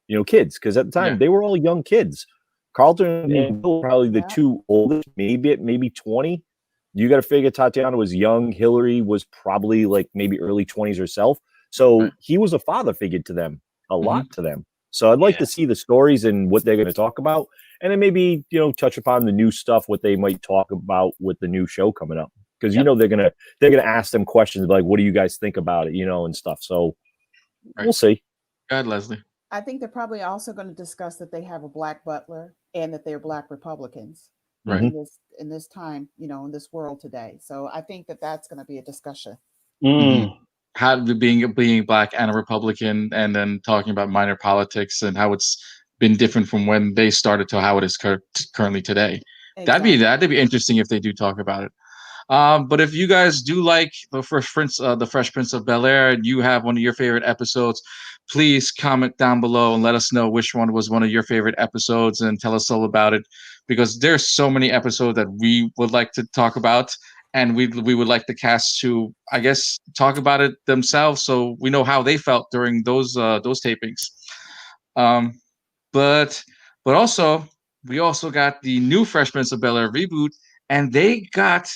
you know, kids. Because at the time, they were all young kids. Carlton and Will were probably the two oldest, maybe 20. You got to figure Tatiana was young. Hillary was probably like maybe early 20s herself. So he was a father figure to them, a lot to them. So I'd like to see the stories and what they're going to talk about. And then maybe, you know, touch upon the new stuff, what they might talk about with the new show coming up. Because, you know, they're going to ask them questions like, what do you guys think about it, you know, and stuff. So we'll see.
Go ahead, Leslie.
I think they're probably also going to discuss that they have a Black butler and that they're Black Republicans in this time, you know, in this world today. So I think that that's going to be a discussion.
How being Black and a Republican, and then talking about minor politics and how it's been different from when they started to how it is currently today. Exactly. That'd be interesting if they do talk about it. But if you guys do like the Fresh Prince of Bel-Air, and you have one of your favorite episodes, please comment down below and let us know which one was one of your favorite episodes and tell us all about it, because there's so many episodes that we would like to talk about. And we would like the cast to, I guess, talk about it themselves, so we know how they felt during those tapings. But also we also got the new Fresh Prince of Bel-Air reboot, and they got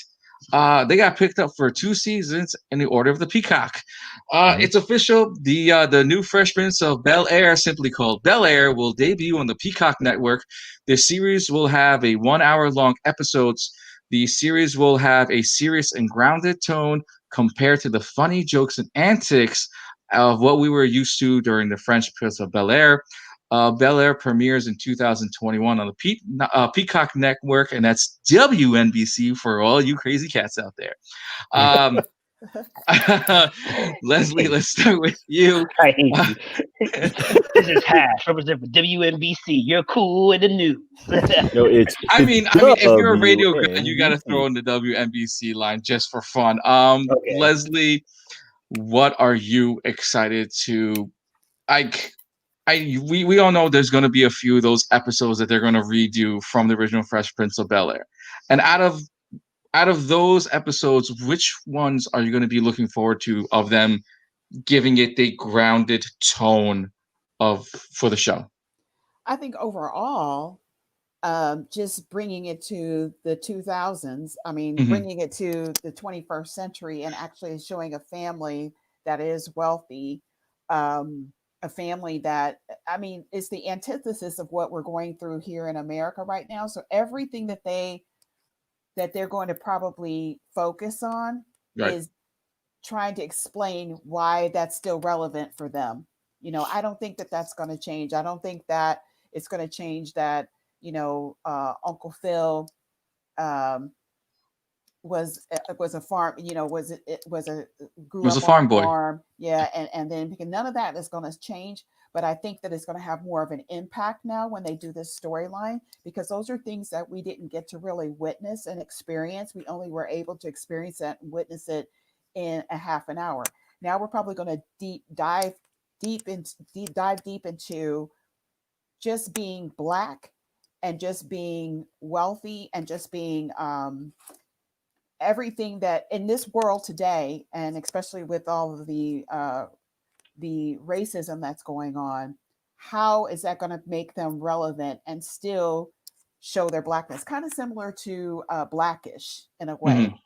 picked up for 2 seasons in the order of the Peacock. It's official. The new Fresh Prince of Bel-Air, simply called Bel-Air, will debut on the Peacock network. The series will have a 1-hour-long episodes. The series will have a serious and grounded tone compared to the funny jokes and antics of what we were used to during the Fresh Prince of Bel-Air. Bel-Air premieres in 2021 on the Peacock Network, and that's WNBC for all you crazy cats out there. Leslie, let's start with you.
I hate you. This is Hash, represent for WNBC. You're cool in the news.
No, it's
I
the
mean, if you're a radio guy, you got to
WNBC.
throw in the WNBC line just for fun.
Okay.
Leslie, what are you excited to? We all know there's going to be a few of those episodes that they're going to redo from the original Fresh Prince of Bel-Air, and out of those episodes, which ones are you going to be looking forward to of them giving it the grounded tone for the show?
I think overall, just bringing it to the 2000s, I mean,
Mm-hmm.
bringing it to the 21st century and actually showing a family that is wealthy, a family that, I mean, is the antithesis of what we're going through here in America right now. So everything that they're going to probably focus on
Right.
is trying to explain why that's still relevant for them. You know, I don't think that that's going to change. I don't think that it's going to change that, you know, Uncle Phil was a farm, you know, grew
Was a
up on
farm
a
boy.
farm. Yeah. And then because none of that is going to change. But I think that it's going to have more of an impact now when they do this storyline, because those are things that we didn't get to really witness and experience. We only were able to experience that and witness it in a half an hour. Now we're probably going to dive deep into just being Black and just being wealthy and just being everything that in this world today, and especially with all of the racism that's going on, how is that going to make them relevant and still show their Blackness? Kind of similar to Blackish in a way.
Mm-hmm.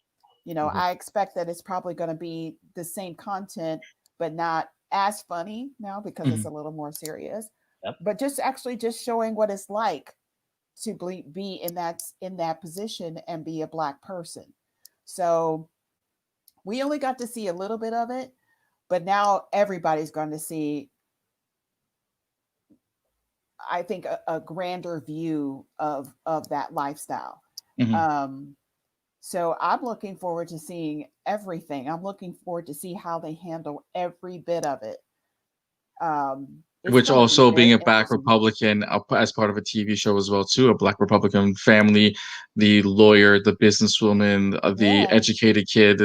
You know, I expect that it's probably going to be the same content, but not as funny now because it's a little more serious.
Yep.
But just actually just showing what it's like to be in that position and be a Black person. So we only got to see a little bit of it, but now everybody's going to see, I think, a grander view of that lifestyle.
Mm-hmm.
So I'm looking forward to seeing everything. I'm looking forward to see how they handle every bit of it.
Which also being a Black Republican as part of a TV show as well too, a Black Republican family, the lawyer, the businesswoman, the educated kid,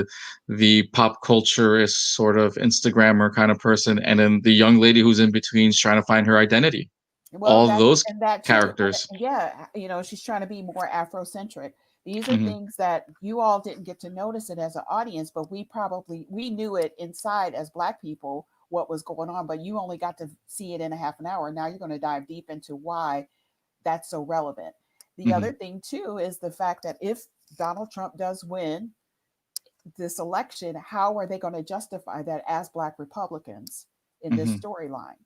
the pop culture is sort of Instagrammer kind of person, and then the young lady who's in between is trying to find her identity.
Well,
all those characters.
Yeah, you know, she's trying to be more Afrocentric. These are things that you all didn't get to notice it as an audience, but we knew it inside as Black people what was going on, but you only got to see it in a half an hour. Now you're going to dive deep into why that's so relevant. The other thing too is the fact that if Donald Trump does win this election, how are they going to justify that as Black Republicans in this storyline?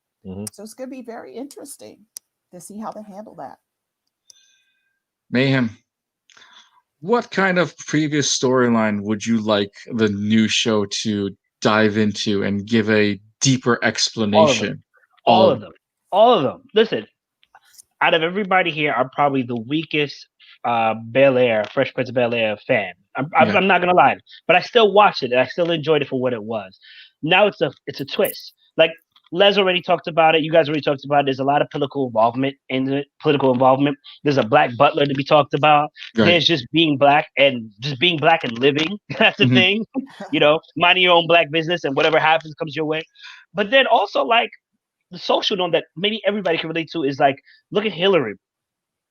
So it's going to be very interesting to see how they handle that.
Mayhem, what kind of previous storyline would you like the new show to dive into and give a deeper explanation?
All of them. Listen, out of everybody here, I'm probably the weakest Bel-Air, Fresh Prince of Bel-Air fan. I'm not gonna lie, but I still watched it and I still enjoyed it for what it was. Now it's a twist. Like Les already talked about it. You guys already talked about it. There's a lot of political involvement in it. There's a Black butler to be talked about. Right. There's just being Black and living. That's the thing. You know, minding your own Black business and whatever happens comes your way. But then also like the social norm that maybe everybody can relate to is like, look at Hillary.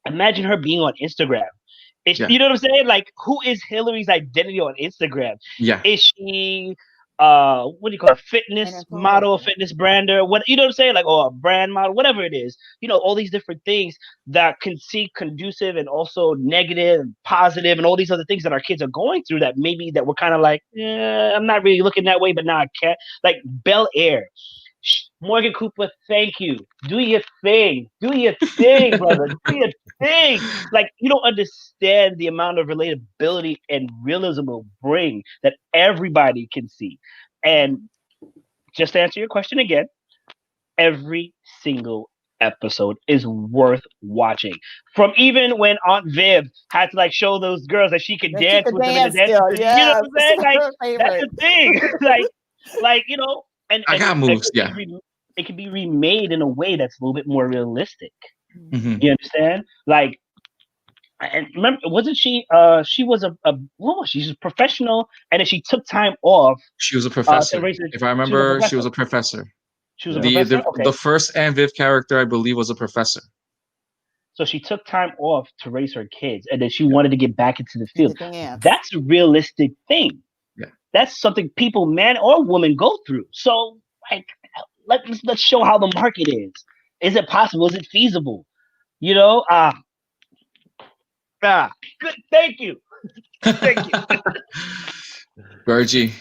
Imagine her being on Instagram. You know what I'm saying? Like, who is Hillary's identity on Instagram?
Yeah.
Is she what do you call it? Fitness model, fitness brander, what, you know what I'm saying? Like, or a brand model, whatever it is, you know, all these different things that can see conducive and also negative and positive and all these other things that our kids are going through that maybe that we're kind of like, I'm not really looking that way, but now I can't. Like Bel-Air. Morgan Cooper, thank you. Do your thing. Do your thing, brother. Do your thing. Like, you don't understand the amount of relatability and realism will bring that everybody can see. And just to answer your question again, every single episode is worth watching. From even when Aunt Viv had to like show those girls that she could
That she
dance
could
with them in the
dance
dance,
still.
you know
Yeah,
what I'm saying? Like
her
that's
favorite.
the thing. like you know, and
I got moves.
it, it can be remade in a way that's a little bit more realistic.
Mm-hmm.
You understand? Like, and remember, wasn't she? She was what was she? She's a professional, and then she took time off.
She was a
To
professor.
raise her.
If I
She was a
remember, she
professor.
was a professor.
She was a
Yeah.
professor.
The
Okay,
first Aunt Viv character, I believe, was a professor.
so she took time off to raise her kids, and then she wanted to get back into the
And the
field.
dance.
That's a realistic thing.
Yeah.
That's something people, man or woman, go through. So, like, let's show how the market is. Is it possible? Is it feasible? You know, good. Thank you. Thank you.
Bergy.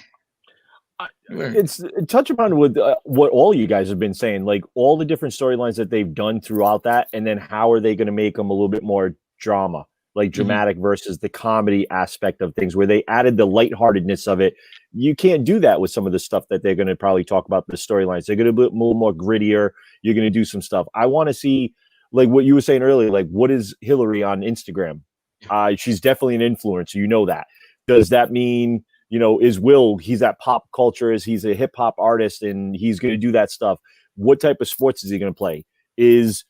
It's touch upon with what all you guys have been saying, like all the different storylines that they've done throughout that, and then how are they going to make them a little bit more drama, like dramatic versus the comedy aspect of things, where they added the lightheartedness of it. You can't do that with some of the stuff that they're going to probably talk about the storylines. They're going to be a little more grittier. You're going to do some stuff. I want to see, like what you were saying earlier, like what is Hillary on Instagram? She's definitely an influencer. You know that. Does that mean, you know, is Will, he's at pop culture, he's a hip hop artist and he's going to do that stuff. What type of sports is he going to play? Is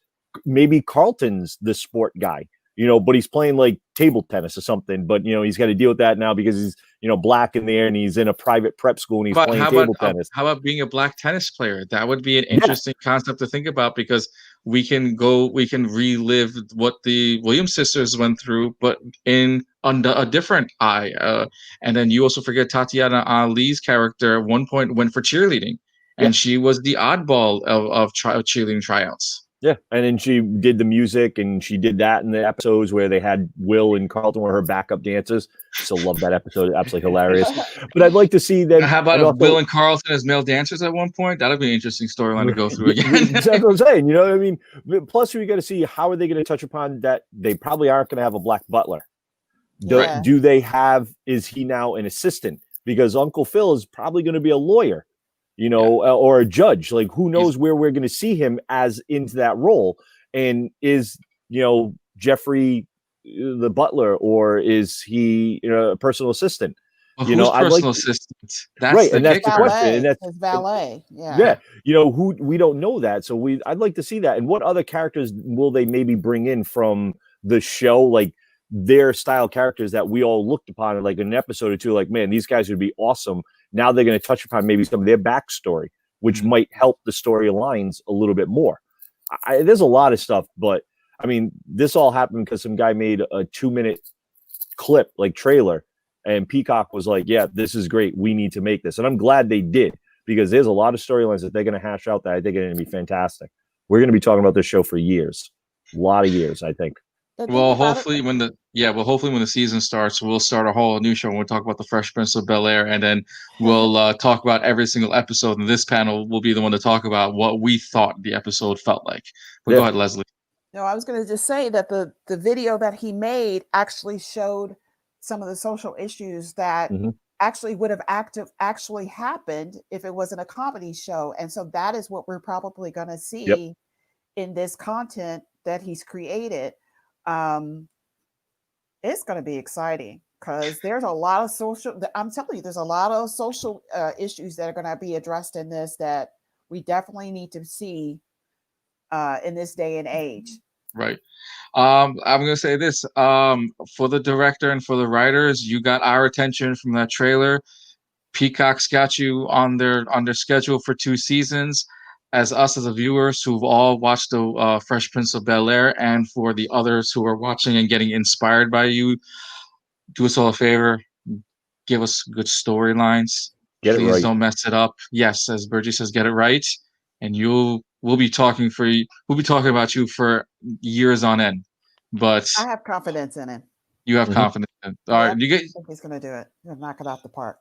maybe Carlton's the sport guy, you know, but he's playing like table tennis or something, but you know, he's got to deal with that now because he's, you know, black in there and he's in a private prep school and he's playing table tennis.
How about being a black tennis player? That would be an interesting concept to think about, because we can relive what the Williams sisters went through, but under a different eye. And then you also forget Tatiana Ali's character at one point went for cheerleading, and she was the oddball of cheerleading tryouts.
Yeah, and then she did the music, and she did that in the episodes where they had Will and Carlton were her backup dancers. Still love that episode; absolutely hilarious. But I'd like to see that.
How about Will and Carlton as male dancers at one point? That'd be an interesting storyline to go through again.
That's what I'm saying. You know what I mean? Plus, we got to see how are they going to touch upon that. They probably aren't going to have a black butler. Do they have? Is he now an assistant? Because Uncle Phil is probably going to be a lawyer, you know, or a judge. Like, who knows where we're going to see him as into that role? And is, you know, Jeffrey the butler, or is he, you know, a personal assistant?
Well, you know, personal assistant. That's
right,
the
and that's the question. And that's
his valet.
Yeah, you know, who we don't know that, so I'd like to see that. And what other characters will they maybe bring in from the show, like their style characters that we all looked upon, like an episode or two, like, man, these guys would be awesome. Now they're going to touch upon maybe some of their backstory, which might help the storylines a little bit more. There's a lot of stuff, but I mean, this all happened because some guy made a 2-minute clip, like trailer, and Peacock was like, yeah, this is great. We need to make this. And I'm glad they did, because there's a lot of storylines that they're going to hash out that I think are going to be fantastic. We're going to be talking about this show for years, a lot of years, I think.
Well, hopefully when the season starts, we'll start a whole new show. We'll talk about the Fresh Prince of Bel-Air, and then we'll talk about every single episode. And this panel will be the one to talk about what we thought the episode felt like. But go ahead, Leslie.
No, I was going to just say that the video that he made actually showed some of the social issues that actually would have actually happened if it wasn't a comedy show. And so that is what we're probably going to see in this content that he's created. It's going to be exciting because there's a lot of I'm telling you, there's a lot of social issues that are going to be addressed in this that we definitely need to see in this day and age.
Right. I'm going to say this, for the director and for the writers, you got our attention from that trailer. Peacock's got you on their schedule for 2 seasons. As us, as the viewers who've all watched the Fresh Prince of Bel-Air, and for the others who are watching and getting inspired by you, do us all a favor, give us good storylines. Please
right.
don't mess it up. Yes, as Bergy says, get it right, and we'll be talking about you for years on end. But
I have confidence in him.
You have confidence in it. All right,
I think he's going to do it. He'll knock it out the park.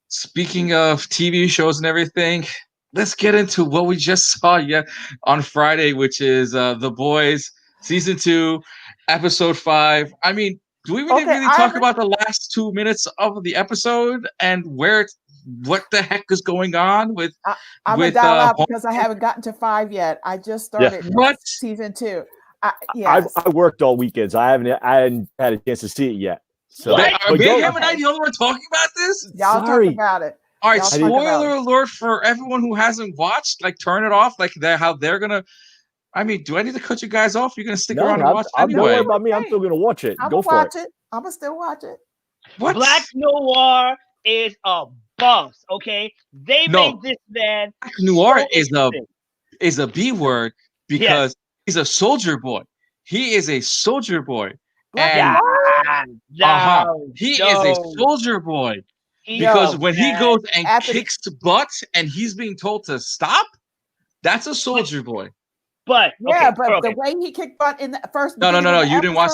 Speaking of TV shows and everything, let's get into what we just saw on Friday, which is The Boys season 2, episode 5. I mean, do we really talk about the last 2 minutes of the episode and where what the heck is going on with.
I'm gonna dial out because I haven't gotten to 5 yet. I just started season 2. Yes.
I worked all weekends. I hadn't had a chance to see it yet. So
him and I the only one talking about this.
Y'all talk about it.
All right, spoiler alert for everyone who hasn't watched. Like, turn it off. Like, how they're gonna. I mean, do I need to cut you guys off? You're gonna stick around and watch anyway.
Don't worry about me. I'm still gonna watch it.
I'm gonna watch it. I'm gonna still watch it.
What?
Black Noir is a boss. Okay, they made this man.
Black Noir is a B word because he's a soldier boy. He is a soldier boy. He is a soldier boy. Because when he goes and kicks butt and he's being told to stop, that's a soldier boy.
But
the way he kicked butt in the first
no, you didn't watch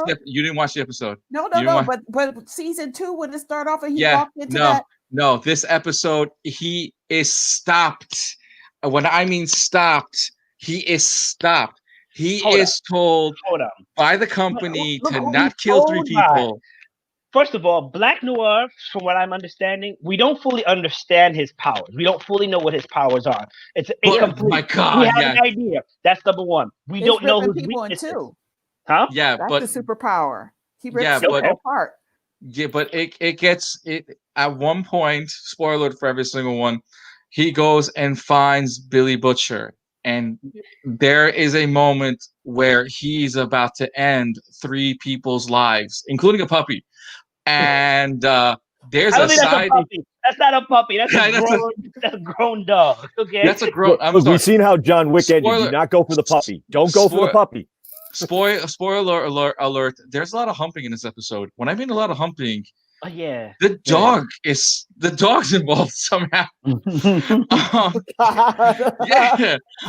the episode.
No, but season 2 when it started off and he walked into that.
No, this episode he is stopped. When I mean stopped, he is stopped. He is told by the company to not kill 3 people.
First of all, Black Noir, from what I'm understanding, we don't fully understand his powers. We don't fully know what his powers are. It's incomplete.
My God,
we have an idea. That's number one. We don't know who's
people in 2.
Huh?
Yeah,
that's the superpower. He rips people apart.
Yeah, but it gets at one point. Spoiler alert for every single one. He goes and finds Billy Butcher, and there is a moment where he's about to end 3 people's lives, including a puppy. And there's a side.
That's not a puppy. That's a grown dog. Okay,
that's a grown.
We've seen how John Wick ended. Do not go for the puppy. Don't go for the puppy.
Spoiler alert. There's a lot of humping in this episode. When I mean a lot of humping, the dog's involved somehow.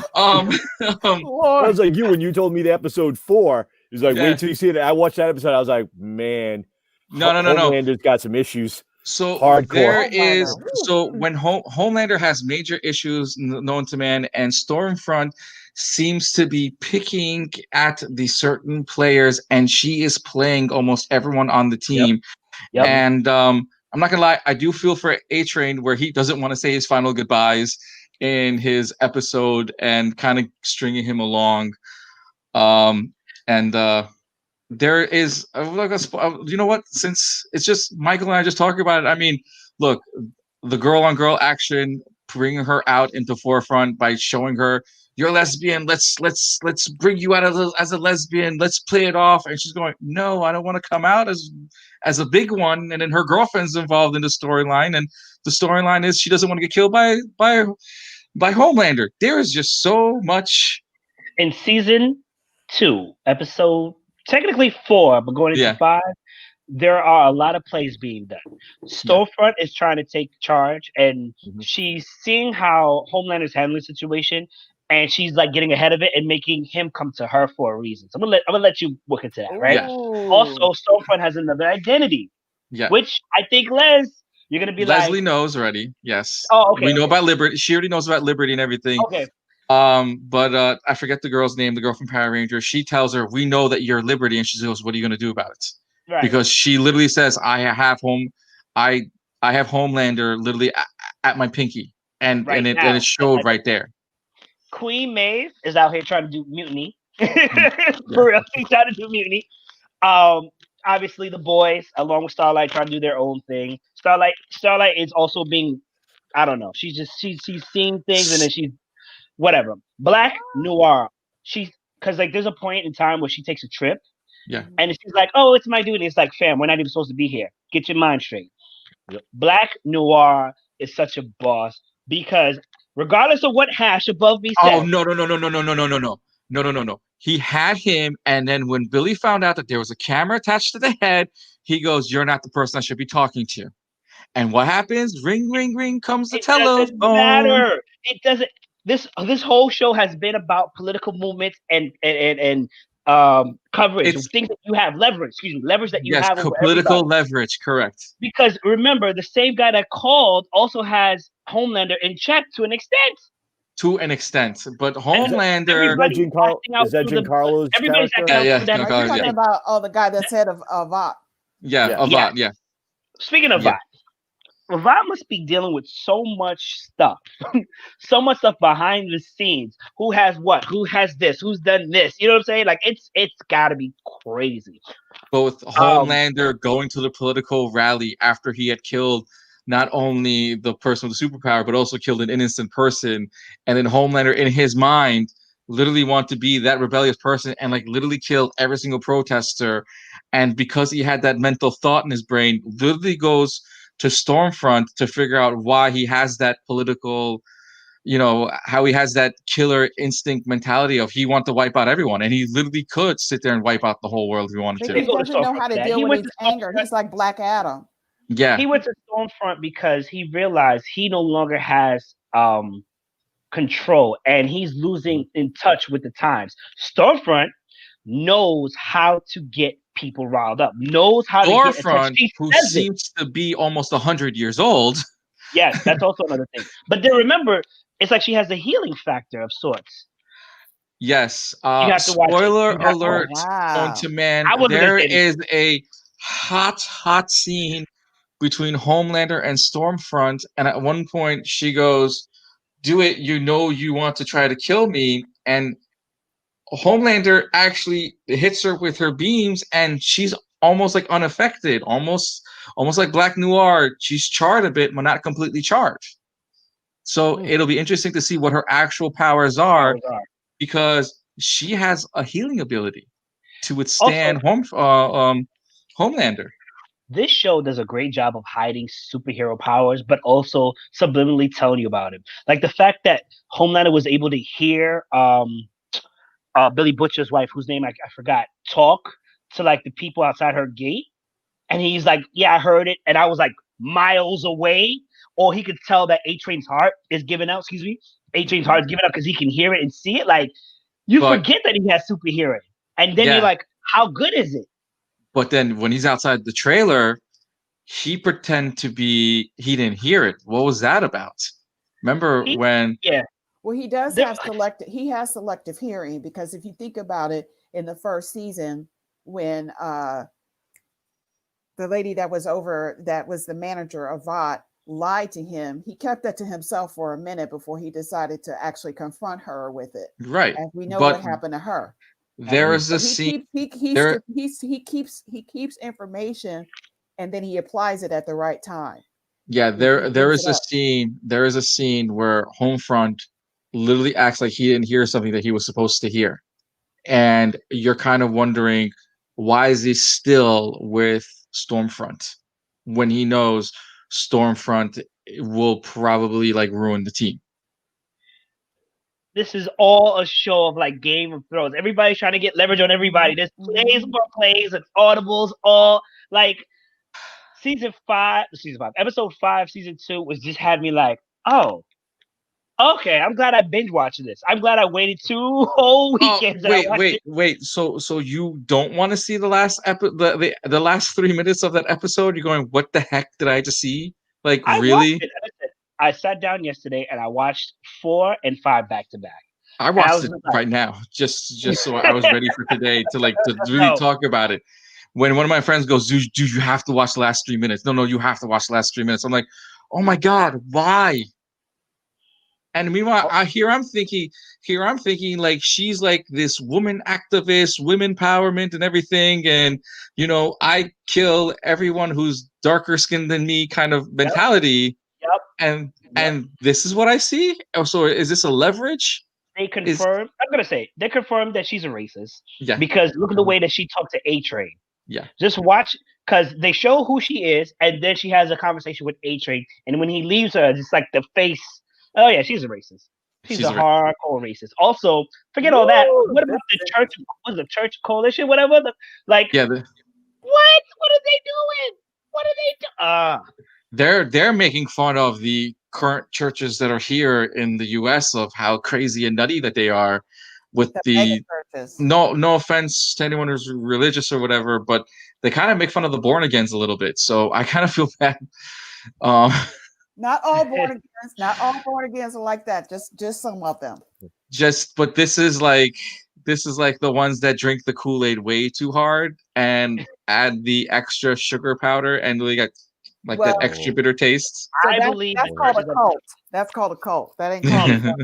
I was like you when you told me the episode 4. He's like, wait till you see it. I watched that episode. I was like, man.
No.
Homelander's got some issues.
So
hardcore.
There is when Homelander has major issues known to man, and Stormfront seems to be picking at the certain players, and she is playing almost everyone on the team. Yep. And I'm not gonna lie, I do feel for A-Train where he doesn't want to say his final goodbyes in his episode and kind of stringing him along. There is, you know what? Since it's just Michael and I just talking about it, I mean, look, the girl-on-girl action, bringing her out into forefront by showing her you're lesbian. Let's bring you out as a lesbian. Let's play it off. And she's going, no, I don't want to come out as a big one. And then her girlfriend's involved in the storyline, and the storyline is she doesn't want to get killed by Homelander. There is just so much
in season 2, episode. Technically 4, but going into 5, there are a lot of plays being done. Stormfront is trying to take charge, and she's seeing how Homelander's handling the situation, and she's like getting ahead of it and making him come to her for a reason. So I'm gonna let you look into that, right? Yeah. Also, Stormfront has another identity, which I think you're gonna be
Leslie knows already. Yes.
Oh, okay.
We know about Liberty. She already knows about Liberty and everything.
Okay.
But I forget the girl's name, the girl from Power Ranger. She tells her, we know that you're Liberty, and she goes, what are you going to do about it? Right. Because she literally says, I have Homelander literally at my pinky, and it showed right there.
Queen Maeve is out here trying to do mutiny. For real, she's trying to do mutiny. Obviously the boys, along with Starlight, trying to do their own thing. Starlight is also being, I don't know, she's seeing things, and then she's whatever. Black Noir. Because there's a point in time where she takes a trip.
Yeah.
And she's like, oh, it's my duty. It's like, fam, we're not even supposed to be here. Get your mind straight. Yep. Black Noir is such a boss because regardless of what Hash above me said.
Oh, no. He had him, and then when Billy found out that there was a camera attached to the head, he goes, you're not the person I should be talking to. And what happens? Ring, ring, ring comes the telephone.
It doesn't matter. It doesn't. This whole show has been about political movements and coverage. Things that you have leverage that you have over
political
everybody.
Leverage, correct.
Because remember, the same guy that called also has Homelander in check to an extent.
But Homelander
is that Giancarlo's character?
You're talking about the guy that said of Vought.
Yeah.
Speaking of Vought, Vought must be dealing with so much stuff, so much stuff behind the scenes. Who has what? Who has this? Who's done this? You know what I'm saying? Like it's got to be crazy.
Both Homelander going to the political rally after he had killed not only the person with the superpower, but also killed an innocent person. And then Homelander, in his mind, literally want to be that rebellious person and like literally kill every single protester. And because he had that mental thought in his brain, literally goes to Stormfront to figure out why he has that political, how he has that killer instinct mentality of he wants to wipe out everyone, and he literally could sit there and wipe out the whole world if he wanted
But
to.
he doesn't know how to deal with his anger. He's like Black Adam.
Yeah,
he went to Stormfront because he realized he no longer has control, and he's losing in touch with the times. Stormfront knows how to get people riled up, knows how to get
Stormfront, who seems to be almost 100 years old.
Yes, that's also another thing. But then remember, it's like she has a healing factor of sorts.
Yes.
You have to
spoiler alert
Wow.
onto Man. There is a hot scene between Homelander and Stormfront, and at one point she goes, "Do it, you want to try to kill me," and Homelander actually hits her with her beams, and she's almost like unaffected, almost like Black Noir. She's charred a bit, but not completely charged. So it'll be interesting to see what her actual powers are, because she has a healing ability to withstand Homelander.
This show does a great job of hiding superhero powers, but also subliminally telling you about him. Like the fact that Homelander was able to hear Billy Butcher's wife, whose name I forgot, talk to like the people outside her gate, and he's like, "Yeah, I heard it," and I was like miles away. Or he could tell that A-Train's heart is giving out. Excuse me, A-Train's heart is giving out because he can hear it and see it. Like forget that he has super hearing, and then you're like, "How good is it?"
But then when he's outside the trailer, he pretend to be he didn't hear it. What was that about? Remember when?
Yeah.
Well, he does have selective hearing, because if you think about it, in the first season, when the lady that was the manager of Vought lied to him, he kept that to himself for a minute before he decided to actually confront her with it.
Right.
And we know what happened to her.
There is a scene.
He keeps information, and then he applies it at the right time.
Yeah, there is a scene. There is a scene where Homefront literally acts like he didn't hear something that he was supposed to hear, and you're kind of wondering, why is he still with Stormfront when he knows Stormfront will probably like ruin the team?
This is all a show of like Game of Thrones. Everybody's trying to get leverage on everybody. There's plays upon plays and audibles, all like episode 5, season 2 was just had me like, oh, okay, I'm glad I binge watched this. I'm glad I waited 2 whole weekends.
Wait. So you don't want to see the last the last 3 minutes of that episode? You're going, what the heck did I just see? Like, really?
I sat down yesterday and I watched 4 and 5 back to back.
I watched it right now, just so I was ready for today to really talk about it. When one of my friends goes, dude, you have to watch the last 3 minutes. No, you have to watch the last 3 minutes. I'm like, oh my God, why? And meanwhile, I'm thinking like she's like this woman activist, women empowerment and everything. And, I kill everyone who's darker skinned than me kind of mentality.
Yep.
And this is what I see. So is this a leverage?
They confirmed. I'm gonna say they confirmed that she's a racist.
Yeah.
Because look at the way that she talked to A-Train.
Yeah.
Just watch, because they show who she is, and then she has a conversation with A-Train, and when he leaves her, it's like the face. Oh yeah, she's a racist. She's a hardcore racist. Also, forget all that. What about the church? Was the church coalition? Whatever. What? What are they doing? What are they doing?
They're making fun of the current churches that are here in the U.S. of how crazy and nutty that they are with the no offense to anyone who's religious or whatever, but they kind of make fun of the born agains a little bit. So I kind of feel bad.
Not all born agains are like that. Just some of them.
But this is like the ones that drink the Kool-Aid way too hard and add the extra sugar powder and really got like
Well,
that extra bitter taste.
so
I
that's
believe
that's
the
called
church
a
is up.
cult. That's called a cult. That ain't called a cult.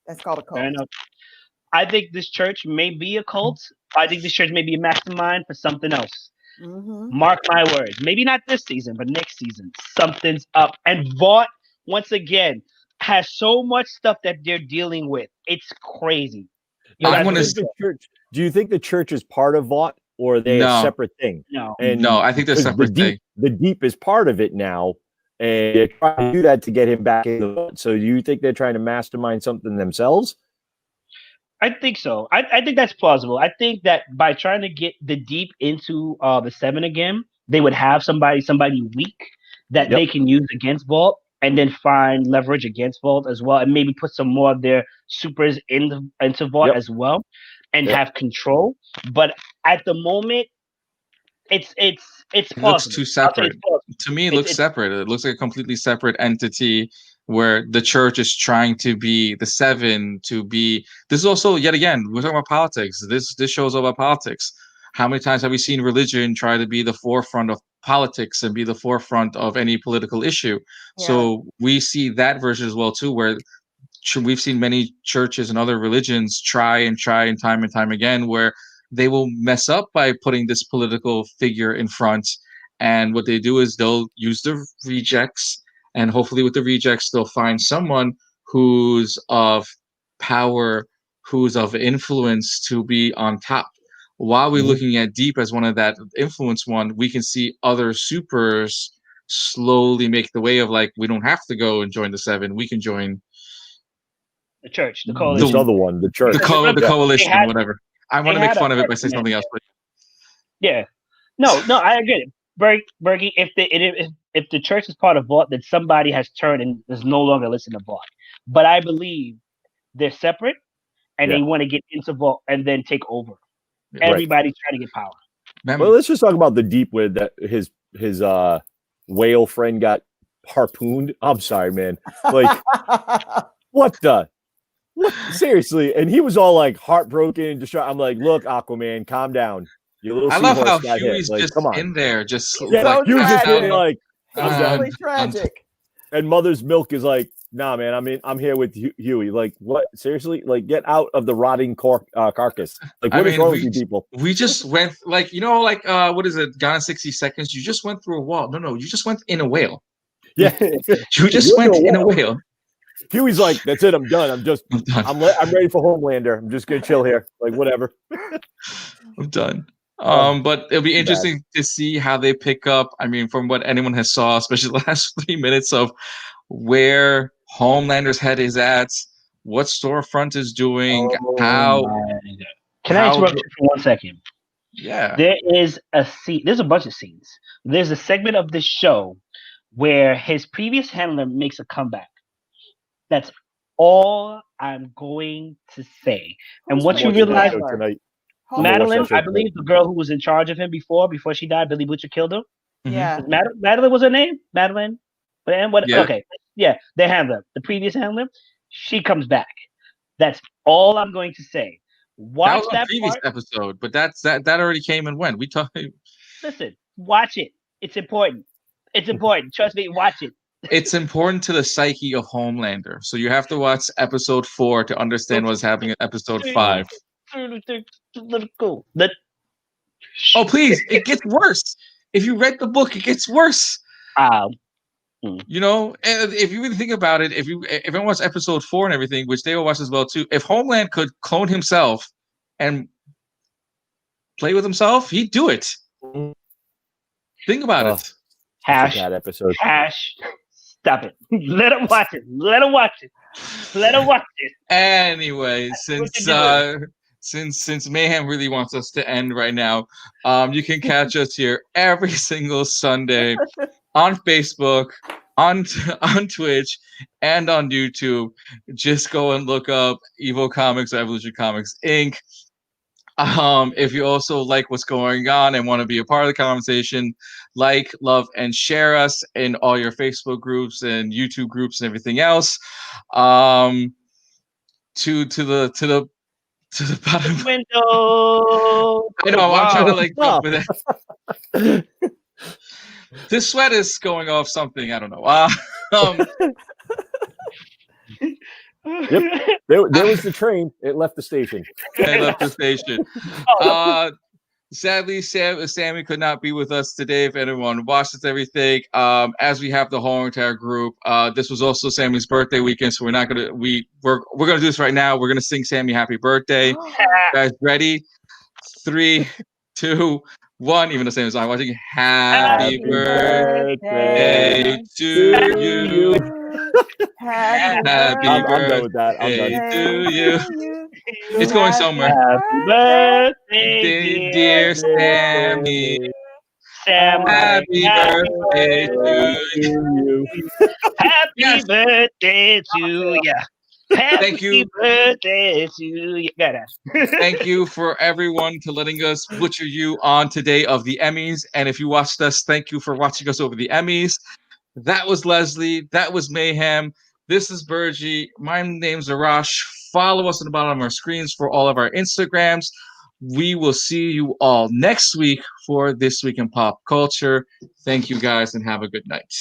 That's called a
Fair
cult.
enough. I think this church may be a cult. I think this church may be a mastermind for something else.
Mm-hmm.
Mark my words. Maybe not this season, but next season, something's up. And Vought, once again, has so much stuff that they're dealing with. It's crazy. You
I'm
guys
gonna
would
Do you think the church? Do you think the church is part of Vought, or are they a
no,
separate thing?
no.
no. I think they're a
Because
separate thing.
the deep is part of it now, and they're trying to do that to get him back in the Vought. So, do you think they're trying to mastermind something themselves?
I think so. I think that's plausible. I think that by trying to get the deep into the seven again, they would have somebody weak that
Yep.
they can use against Vault, and then find leverage against Vault as well, and maybe put some more of their supers into Vault
Yep.
as well, and
Yep.
have control. But at the moment, it's
It
plausible.
looks too
I'll say
separate.
it's plausible.
To me, it
It's
looks separate. It looks like a completely separate entity where the church is trying to be the seven, to be. This is also, yet again, we're talking about politics. This shows all about politics. How many times have we seen religion try to be the forefront of politics and be the forefront of any political issue?
Yeah.
So we see that version as well too, where we've seen many churches and other religions try and time again, where they will mess up by putting this political figure in front. And what they do is they'll use the rejects, and hopefully with the rejects, they'll find someone who's of power, who's of influence to be on top. While we're looking at Deep as one of that influence one, we can see other supers slowly make the way of like, we don't have to go and join the seven. We can join
the church, the
This
coalition.
other one, the church.
the
Yeah.
coalition,
They had-
whatever. I want to
they
make
had
fun
a
of it by saying
person
something
there.
else, but
Yeah. No, I get it. Bergy, if the church is part of Vault, then somebody has turned and is no longer listening to Vault. But I believe they're separate, and
Yeah.
they want to get into Vault and then take over.
Right.
Everybody's trying to get power.
Well, let's just talk about the deep where that his whale friend got harpooned. I'm sorry, man. Like what the? What? Seriously, and he was all like heartbroken, distraught. I'm like, look, Aquaman, calm down. Your little
I love how
seahorse got hit.
Huey's
Like,
just
come on.
in there, just
Yeah,
So
like, you just
tragic.
been like,
It's
I'm done.
really tragic.
And Mother's Milk is like, nah, man. I mean, I'm here with Huey. Like, what? Seriously? Like, get out of the rotting carcass. Like, what is wrong with you people?
We just went like, like what is it? Gone in 60 seconds. You just went through a wall. No, you just went in a whale.
Yeah,
You just went in a whale.
Huey's like, that's it. I'm done.
I'm done.
I'm ready for Homelander. I'm just gonna chill here. Like, whatever.
I'm done.
Oh,
But it'll be
too
interesting to see how they pick up. I mean, from what anyone has saw, especially the last 3 minutes of where Homelander's head is at, what Storefront is doing, how.
Can I interrupt you for 1 second?
Yeah.
There is a scene. There's a bunch of scenes. There's a segment of this show where his previous handler makes a comeback. That's all I'm going to say. And what you realize,
tonight.
Madeline, I believe the girl who was in charge of him before she died, Billy Butcher killed her.
Yeah.
Madeline was her name? Madeline? What?
Yeah.
Okay. Yeah, the handler, the previous handler, she comes back. That's all I'm going to say. Watch
that was on
that
previous
part.
episode, but that already came and went. We talked.
Listen, watch it. It's important. It's important. Trust me, watch it.
It's important to the psyche of Homelander. So you have to watch episode 4 to understand what's happening in episode 5.
Cool.
Oh, please. It gets worse. If you read the book, it gets worse. You know, and if you really think about it, if everyone watched episode 4 and everything, which they will watch as well too, if Homeland could clone himself and play with himself, he'd do it. Think about it.
That episode.
Stop it. Let him watch it. Let him watch it. Let him watch it.
Anyway, since Mayhem really wants us to end right now, you can catch us here every single Sunday on Facebook, on Twitch, and on YouTube. Just go and look up Evo Comics or Evolution Comics Inc. If you also like what's going on and want to be a part of the conversation, like, love, and share us in all your Facebook groups and YouTube groups and everything else. To the bottom
window.
I know. I'm trying to like go for that. This sweat is going off something. I don't know.
Yep. There was the train. It left the station.
It left the station. Sadly, Sammy could not be with us today. If anyone watches everything, as we have the whole entire group, this was also Sammy's birthday weekend, so we're gonna do this right now. We're gonna sing Sammy happy birthday. Guys, ready? 3, 2, 1. Even the same as I'm watching. Happy birthday to you.
Happy
I'm done with that. I'm
birthday
done.
to you. It's going somewhere.
Happy birthday,
Dear Sammy.
Sam.
Happy birthday to you.
Happy birthday to you.
Thank you.
Happy birthday to you.
Thank you for everyone to letting us butcher you on today of the Emmys. And if you watched us, thank you for watching us over the Emmys. That was Leslie. That was Mayhem. This is Bergy. My name's Arash. Follow us on the bottom of our screens for all of our Instagrams. We will see you all next week for This Week in Pop Culture. Thank you guys and have a good night.